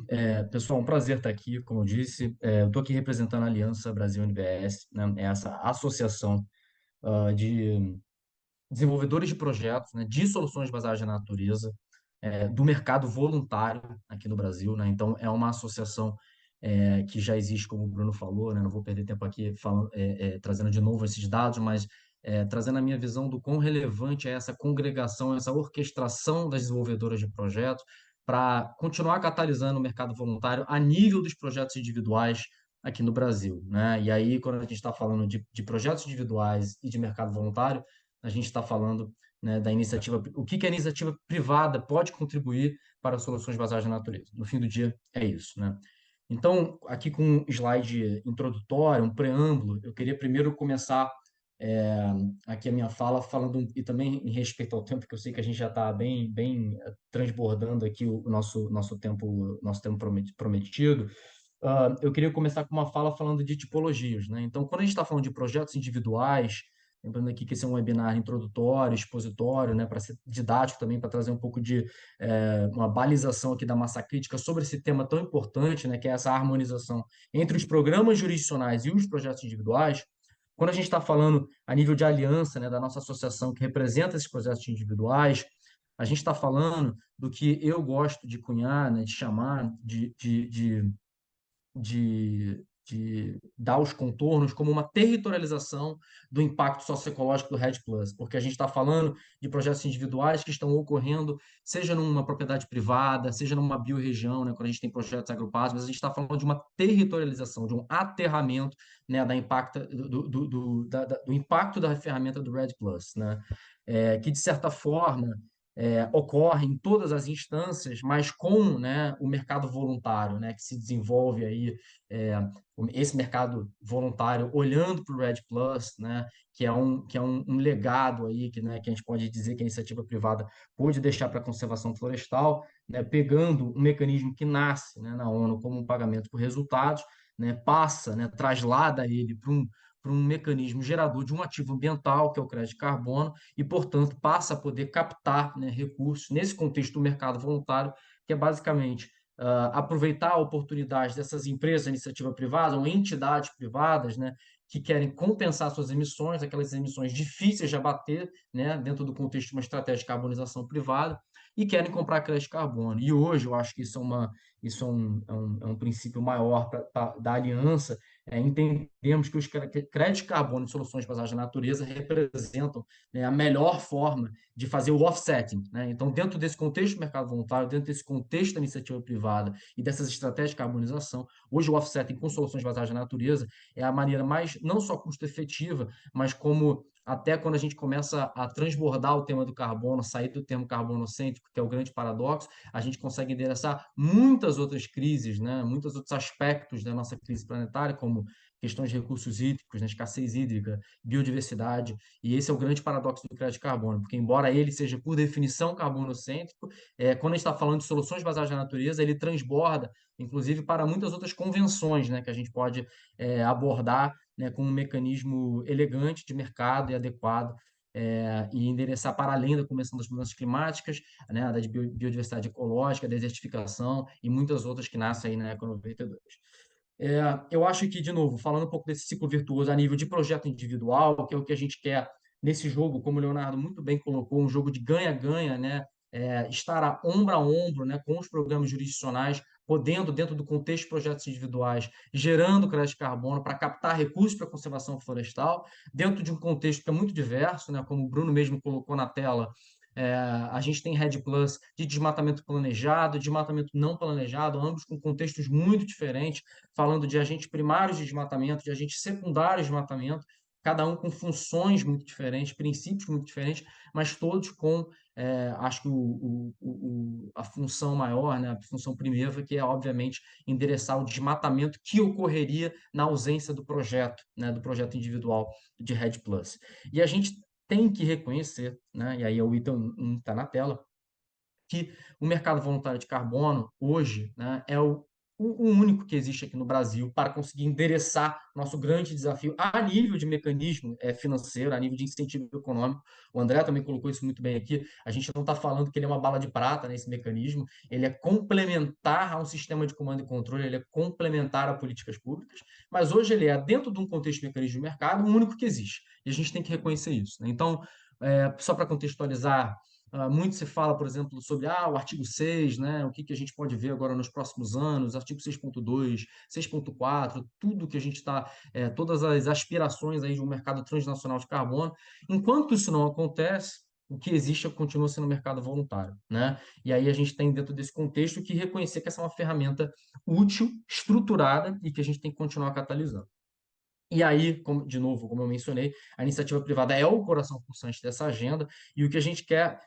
pessoal, um prazer estar aqui, como eu disse. Eu estou aqui representando a Aliança Brasil-NBS, né? É essa associação de desenvolvedores de projetos, né? De soluções baseadas na natureza, do mercado voluntário aqui no Brasil, né? Então, é uma associação que já existe, como o Bruno falou, né? Não vou perder tempo aqui trazendo de novo esses dados, mas trazendo a minha visão do quão relevante é essa congregação, essa orquestração das desenvolvedoras de projetos para continuar catalisando o mercado voluntário a nível dos projetos individuais aqui no Brasil, né? E aí, quando a gente está falando de projetos individuais e de mercado voluntário, a gente está falando, né, da iniciativa, o que a iniciativa privada pode contribuir para soluções baseadas na natureza. No fim do dia, é isso, né? Então, aqui com um slide introdutório, um preâmbulo, eu queria primeiro começar aqui a minha fala falando, e também em respeito ao tempo, que eu sei que a gente já está bem transbordando aqui o nosso tempo prometido. eu queria começar com uma fala falando de tipologias, né? Então, quando a gente está falando de projetos individuais, lembrando aqui que esse é um webinar introdutório, expositório, né, para ser didático também, para trazer um pouco de uma balização aqui da massa crítica sobre esse tema tão importante, né, que é essa harmonização entre os programas jurisdicionais e os projetos individuais. Quando a gente está falando a nível de aliança, né, da nossa associação que representa esses projetos individuais, a gente está falando do que eu gosto de cunhar, né, de chamar de dar os contornos como uma territorialização do impacto socioecológico do REDD+, porque a gente está falando de projetos individuais que estão ocorrendo, seja numa propriedade privada, seja numa biorregião, né, quando a gente tem projetos agrupados, mas a gente está falando de uma territorialização, de um aterramento, né, do impacto da ferramenta do REDD+, né, que, de certa forma, ocorre em todas as instâncias, mas com, né, o mercado voluntário, né, que se desenvolve aí, esse mercado voluntário olhando para o REDD+, né, que é um legado aí que, né, que a gente pode dizer que a iniciativa privada pôde deixar para a conservação florestal, né, pegando um mecanismo que nasce, né, na ONU como um pagamento por resultados, né, passa, né, traslada ele para um mecanismo gerador de um ativo ambiental, que é o crédito de carbono, e, portanto, passa a poder captar, né, recursos nesse contexto do mercado voluntário, que é basicamente aproveitar a oportunidade dessas empresas de iniciativa privada ou entidades privadas, né, que querem compensar suas emissões, aquelas emissões difíceis de abater, né, dentro do contexto de uma estratégia de carbonização privada, e querem comprar crédito de carbono. E hoje eu acho que isso é um princípio maior da aliança. Entendemos que os créditos de carbono e soluções baseadas na natureza representam, né, a melhor forma de fazer o offsetting, né? Então, dentro desse contexto do mercado voluntário, dentro desse contexto da iniciativa privada e dessas estratégias de carbonização, hoje o offsetting com soluções baseadas na natureza é a maneira mais, não só custo-efetiva, mas como até quando a gente começa a transbordar o tema do carbono, sair do termo carbono-cêntrico, que é o grande paradoxo, a gente consegue endereçar muitas outras crises, né? Muitos outros aspectos da nossa crise planetária, como questões de recursos hídricos, né? Escassez hídrica, biodiversidade, e esse é o grande paradoxo do crédito de carbono, porque embora ele seja, por definição, carbono-cêntrico, quando a gente está falando de soluções baseadas na natureza, ele transborda, inclusive, para muitas outras convenções, né? Que a gente pode abordar, né, com um mecanismo elegante de mercado e adequado, e endereçar para além da Convenção das Mudanças Climáticas, né, da biodiversidade ecológica, desertificação e muitas outras que nascem aí na Eco 92. Eu acho que, de novo, falando um pouco desse ciclo virtuoso a nível de projeto individual, que é o que a gente quer nesse jogo, como o Leonardo muito bem colocou, um jogo de ganha-ganha, né? Estar a ombro, né, com os programas jurisdicionais, podendo, dentro do contexto de projetos individuais, gerando crédito de carbono para captar recursos para a conservação florestal, dentro de um contexto que é muito diverso, né, como o Bruno mesmo colocou na tela. A gente tem REDD+ de desmatamento planejado, desmatamento não planejado, ambos com contextos muito diferentes, falando de agentes primários de desmatamento, de agentes secundários de desmatamento, cada um com funções muito diferentes, princípios muito diferentes, mas todos com, acho que a função maior, né, a função primeira, que é, obviamente, endereçar o desmatamento que ocorreria na ausência do projeto, né, do projeto individual de REDD+. E a gente tem que reconhecer, né, e aí o item 1 está na tela, que o mercado voluntário de carbono, hoje, né, é o único que existe aqui no Brasil para conseguir endereçar nosso grande desafio a nível de mecanismo financeiro, a nível de incentivo econômico. O André também colocou isso muito bem aqui. A gente não está falando que ele é uma bala de prata, né, esse mecanismo. Ele é complementar a um sistema de comando e controle, ele é complementar a políticas públicas, mas hoje ele é, dentro de um contexto de mecanismo de mercado, o único que existe. E a gente tem que reconhecer isso, né? Então, só para contextualizar, muito se fala, por exemplo, sobre o artigo 6, né? O que a gente pode ver agora nos próximos anos, artigo 6.2, 6.4, tudo que a gente está, todas as aspirações aí de um mercado transnacional de carbono. Enquanto isso não acontece, o que existe continua sendo o mercado voluntário, né? E aí a gente tem, dentro desse contexto, que reconhecer que essa é uma ferramenta útil, estruturada e que a gente tem que continuar catalisando. E aí, de novo, como eu mencionei, a iniciativa privada é o coração pulsante dessa agenda, e o que a gente quer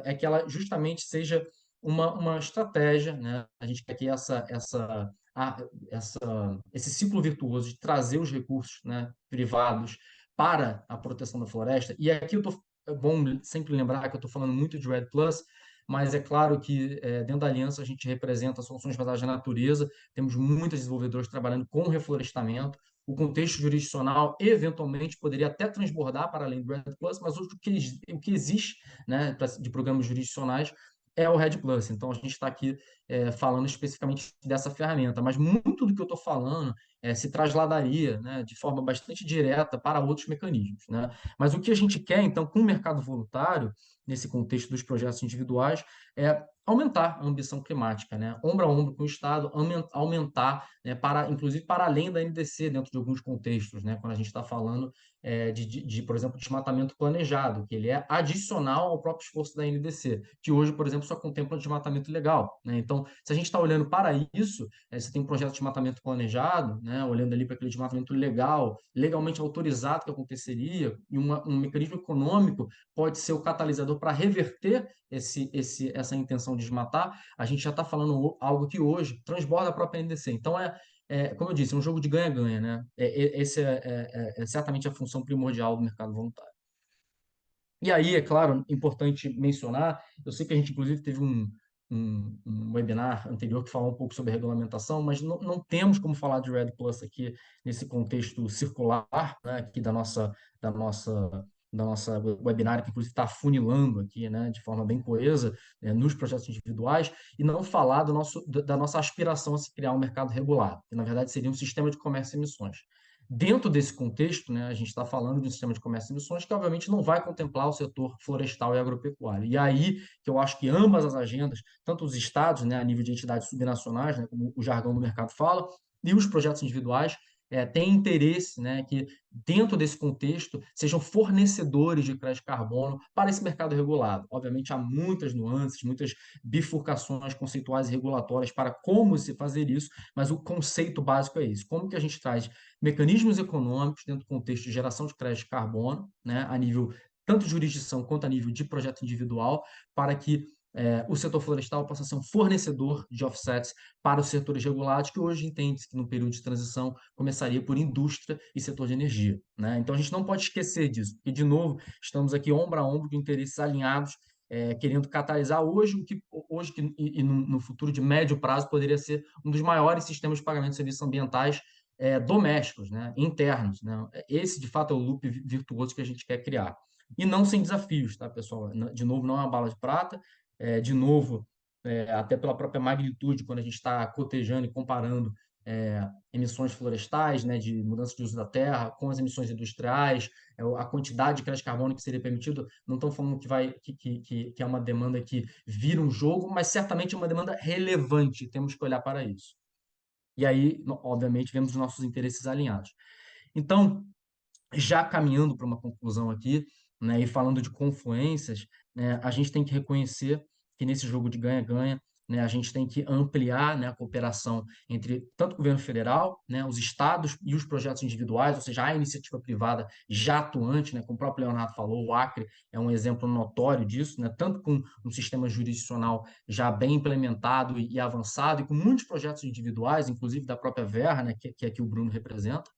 é que ela justamente seja uma estratégia, né? A gente quer que esse ciclo virtuoso de trazer os recursos, né, privados para a proteção da floresta, e aqui é bom sempre lembrar que eu estou falando muito de REDD+, mas é claro que dentro da aliança a gente representa soluções baseadas na natureza, temos muitos desenvolvedores trabalhando com reflorestamento, o contexto jurisdicional eventualmente poderia até transbordar para além do REDD+, mas o que existe, né, de programas jurisdicionais é o REDD+. Então, a gente está aqui falando especificamente dessa ferramenta, mas muito do que eu estou falando se trasladaria, né, de forma bastante direta para outros mecanismos, né? Mas o que a gente quer, então, com o mercado voluntário, nesse contexto dos projetos individuais, é aumentar a ambição climática, né? Ombro a ombro com o Estado, aumentar, né, inclusive para além da NDC, dentro de alguns contextos, né? Quando a gente está falando por exemplo, desmatamento planejado, que ele é adicional ao próprio esforço da NDC, que hoje, por exemplo, só contempla desmatamento legal, né? Então, se a gente está olhando para isso, você tem um projeto de desmatamento planejado, né? Olhando ali para aquele desmatamento legal, legalmente autorizado que aconteceria, e um mecanismo econômico pode ser o catalisador para reverter essa intenção de desmatar, a gente já está falando algo que hoje transborda a própria NDC. Então, como eu disse, é um jogo de ganha-ganha, né? Esse é certamente a função primordial do mercado voluntário. E aí, é claro, importante mencionar, eu sei que a gente, inclusive, teve um webinar anterior que falou um pouco sobre regulamentação, mas não temos como falar de REDD+ aqui nesse contexto circular, né, aqui da nossa webinar, que inclusive está afunilando aqui, né, de forma bem coesa, nos projetos individuais, e não falar da nossa aspiração a se criar um mercado regulado, que na verdade seria um sistema de comércio e emissões. Dentro desse contexto, né, a gente está falando de um sistema de comércio e emissões que, obviamente, não vai contemplar o setor florestal e agropecuário. E aí que eu acho que ambas as agendas, tanto os estados, né, a nível de entidades subnacionais, né, como o jargão do mercado fala, e os projetos individuais, têm interesse, né, que, dentro desse contexto, sejam fornecedores de crédito de carbono para esse mercado regulado. Obviamente, há muitas nuances, muitas bifurcações conceituais e regulatórias para como se fazer isso, mas o conceito básico é isso. Como que a gente traz mecanismos econômicos dentro do contexto de geração de crédito de carbono, né, a nível tanto de jurisdição quanto a nível de projeto individual, para que o setor florestal possa ser um fornecedor de offsets para os setores regulados, que hoje entende-se que no período de transição começaria por indústria e setor de energia, né? Então a gente não pode esquecer disso, porque, de novo, estamos aqui ombro a ombro com interesses alinhados, querendo catalisar hoje e no futuro de médio prazo poderia ser um dos maiores sistemas de pagamento de serviços ambientais domésticos, né, internos, né? Esse, de fato, é o loop virtuoso que a gente quer criar. E não sem desafios, tá, pessoal? De novo, não é uma bala de prata. De novo, até pela própria magnitude, quando a gente está cotejando e comparando emissões florestais, né, de mudança de uso da terra, com as emissões industriais, a quantidade de crédito de carbono que seria permitido, não estamos falando que é uma demanda que vira um jogo, mas certamente é uma demanda relevante, temos que olhar para isso. E aí, obviamente, vemos os nossos interesses alinhados. Então, já caminhando para uma conclusão aqui, né, e falando de confluências, né, a gente tem que reconhecer que nesse jogo de ganha-ganha, né, a gente tem que ampliar, né, a cooperação entre tanto o governo federal, né, os estados e os projetos individuais, ou seja, a iniciativa privada já atuante, né, como o próprio Leonardo falou, o Acre é um exemplo notório disso, né, tanto com um sistema jurisdicional já bem implementado e avançado, e com muitos projetos individuais, inclusive da própria Verra, né, que aqui o Bruno representa.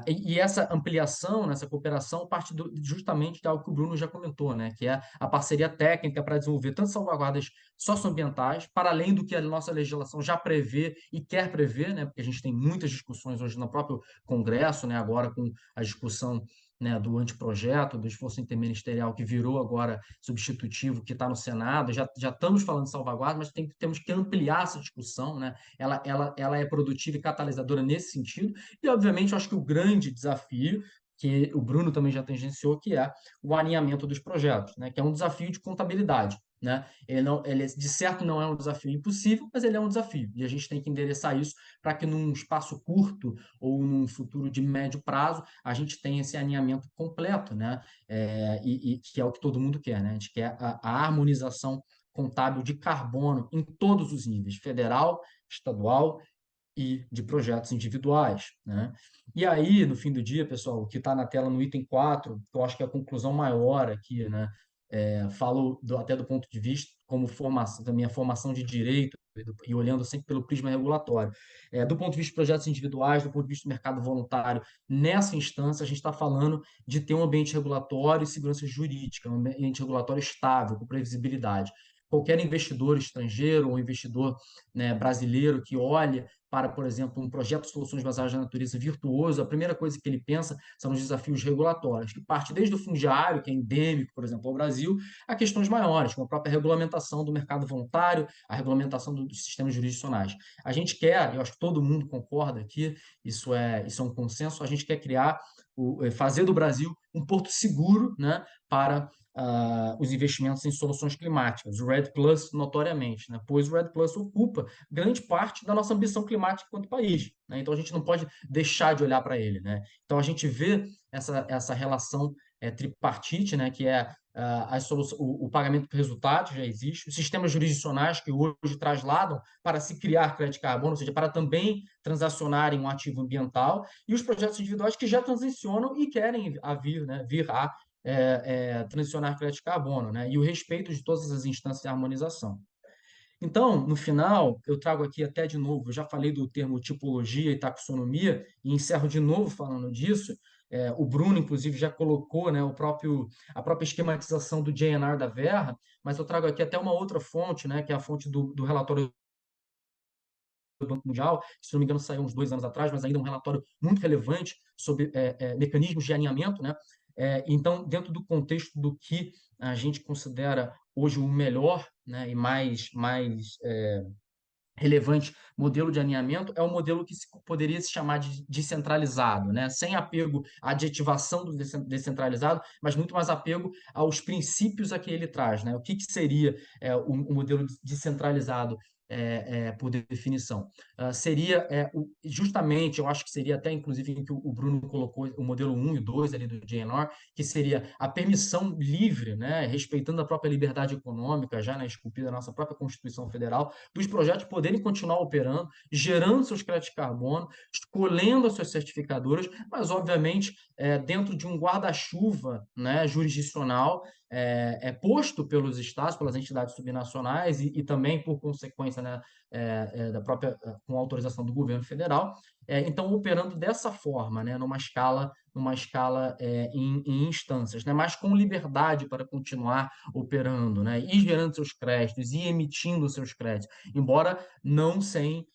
E essa ampliação, essa cooperação, parte justamente de algo que o Bruno já comentou, né, que é a parceria técnica para desenvolver tanto salvaguardas socioambientais, para além do que a nossa legislação já prevê e quer prever, né, porque a gente tem muitas discussões hoje no próprio Congresso, né, agora com a discussão, né, do anteprojeto, do esforço interministerial que virou agora substitutivo, que está no Senado, já estamos falando de salvaguarda, mas temos que ampliar essa discussão, né, ela é produtiva e catalisadora nesse sentido, e, obviamente, eu acho que o grande desafio, que o Bruno também já tangenciou, que é o alinhamento dos projetos, né? Que é um desafio de contabilidade, né? Ele, de certo, não é um desafio impossível, mas ele é um desafio. E a gente tem que endereçar isso para que, num espaço curto ou num futuro de médio prazo, a gente tenha esse alinhamento completo, né? E que é o que todo mundo quer, né? A gente quer a harmonização contábil de carbono em todos os níveis, federal, estadual e de projetos individuais, né? E aí, no fim do dia, pessoal, o que está na tela no item 4, que eu acho que é a conclusão maior aqui, né? Falo até do ponto de vista como formação, da minha formação de direito e olhando sempre pelo prisma regulatório. Do ponto de vista de projetos individuais, do ponto de vista do mercado voluntário, nessa instância a gente está falando de ter um ambiente regulatório e segurança jurídica, um ambiente regulatório estável, com previsibilidade. qualquer investidor estrangeiro ou investidor, né, brasileiro que olhe para, por exemplo, um projeto de soluções baseadas na natureza virtuoso, a primeira coisa que ele pensa são os desafios regulatórios, que parte desde o fundiário, que é endêmico, por exemplo, ao Brasil, a questões maiores, como a própria regulamentação do mercado voluntário, a regulamentação dos sistemas jurisdicionais. A gente quer, eu acho que todo mundo concorda aqui, isso é um consenso, a gente quer criar, fazer do Brasil um porto seguro, né, para os investimentos em soluções climáticas, o REDD+, notoriamente, né, pois o REDD+ ocupa grande parte da nossa ambição climática enquanto país, né, então a gente não pode deixar de olhar para ele, né, então a gente vê essa relação tripartite, né, que é o pagamento por resultados já existe, os sistemas jurisdicionais que hoje trasladam para se criar crédito de carbono, ou seja, para também transacionarem um ativo ambiental, e os projetos individuais que já transicionam e querem vir a transicionar crédito de carbono, né? E o respeito de todas as instâncias de harmonização. Então, no final, eu trago aqui até de novo, eu já falei do termo tipologia e taxonomia, e encerro de novo falando disso. O Bruno, inclusive, já colocou, né, a própria esquematização do JNR da Verra, mas eu trago aqui até uma outra fonte, né, que é a fonte do relatório do Banco Mundial, se não me engano saiu uns 2 anos atrás, mas ainda é um relatório muito relevante sobre mecanismos de alinhamento, né? Então, dentro do contexto do que a gente considera hoje o melhor, né, e mais relevante modelo de alinhamento é o modelo que poderia se chamar de descentralizado, né? Sem apego à adjetivação do descentralizado, mas muito mais apego aos princípios a que ele traz, né? O que seria o modelo descentralizado por definição? Seria justamente, eu acho que seria até inclusive em que o Bruno colocou o modelo 1 e 2 ali do JNR, que seria a permissão livre, né? Respeitando a própria liberdade econômica, já esculpida na nossa própria Constituição Federal, dos projetos poderem continuar operando, gerando seus créditos de carbono, escolhendo as suas certificadoras, mas, obviamente, dentro de um guarda-chuva, né, jurisdicional posto pelos estados, pelas entidades subnacionais e também, por consequência, né, da própria, com autorização do governo federal. Então, operando dessa forma, né, numa escala em instâncias, né, mas com liberdade para continuar operando, né, e gerando seus créditos e emitindo seus créditos, embora não sem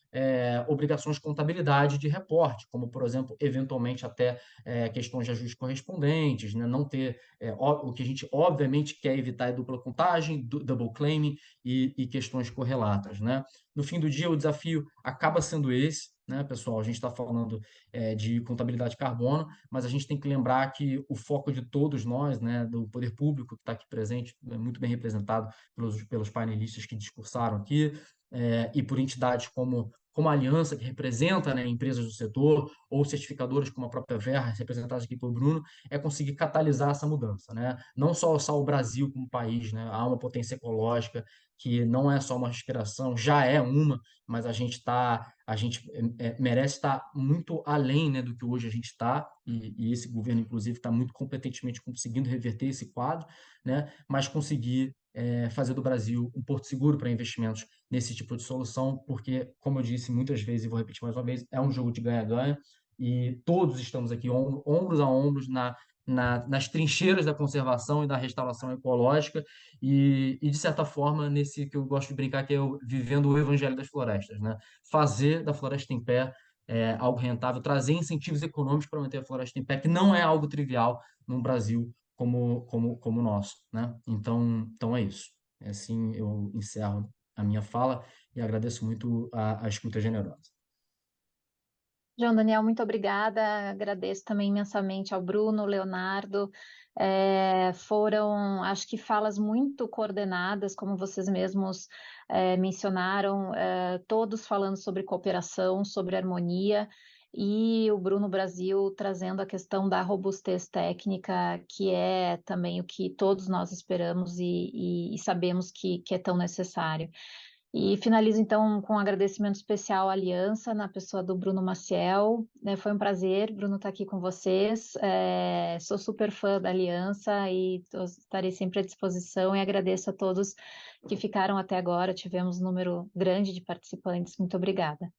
obrigações de contabilidade de reporte, como, por exemplo, eventualmente até questões de ajustes correspondentes, né, não ter o que a gente obviamente quer evitar é dupla contagem, double claiming e questões correlatas, né? No fim do dia, o desafio acaba sendo esse, né, pessoal? A gente está falando de contabilidade de carbono, mas a gente tem que lembrar que o foco de todos nós, né, do poder público que está aqui presente, muito bem representado pelos painelistas que discursaram aqui, e por entidades como a Aliança, que representa, né, empresas do setor, ou certificadores como a própria Verra, representadas aqui pelo Bruno, é conseguir catalisar essa mudança, né? Não só o Brasil como país, né? Há uma potência ecológica que não é só uma aspiração, já é uma, mas a gente merece estar muito além, né, do que hoje a gente está, e esse governo, inclusive, está muito competentemente conseguindo reverter esse quadro, né? Mas conseguir fazer do Brasil um porto seguro para investimentos nesse tipo de solução, porque, como eu disse muitas vezes, e vou repetir mais uma vez, é um jogo de ganha-ganha, e todos estamos aqui ombros a ombros nas trincheiras da conservação e da restauração ecológica, e de certa forma, nesse que eu gosto de brincar, que é vivendo o evangelho das florestas, né? Fazer da floresta em pé algo rentável, trazer incentivos econômicos para manter a floresta em pé, que não é algo trivial num Brasil como o nosso, né? Então é isso. Assim eu encerro a minha fala e agradeço muito a escuta generosa. João Daniel, muito obrigada. Agradeço também imensamente ao Bruno, Leonardo. Foram, acho que, falas muito coordenadas, como vocês mesmos mencionaram, todos falando sobre cooperação, sobre harmonia, e o Bruno Brasil trazendo a questão da robustez técnica, que é também o que todos nós esperamos e sabemos que é tão necessário. E finalizo então com um agradecimento especial à Aliança, na pessoa do Bruno Maciel. Foi um prazer, Bruno, estar aqui com vocês. Sou super fã da Aliança e estarei sempre à disposição, e agradeço a todos que ficaram até agora. Tivemos um número grande de participantes. Muito obrigada.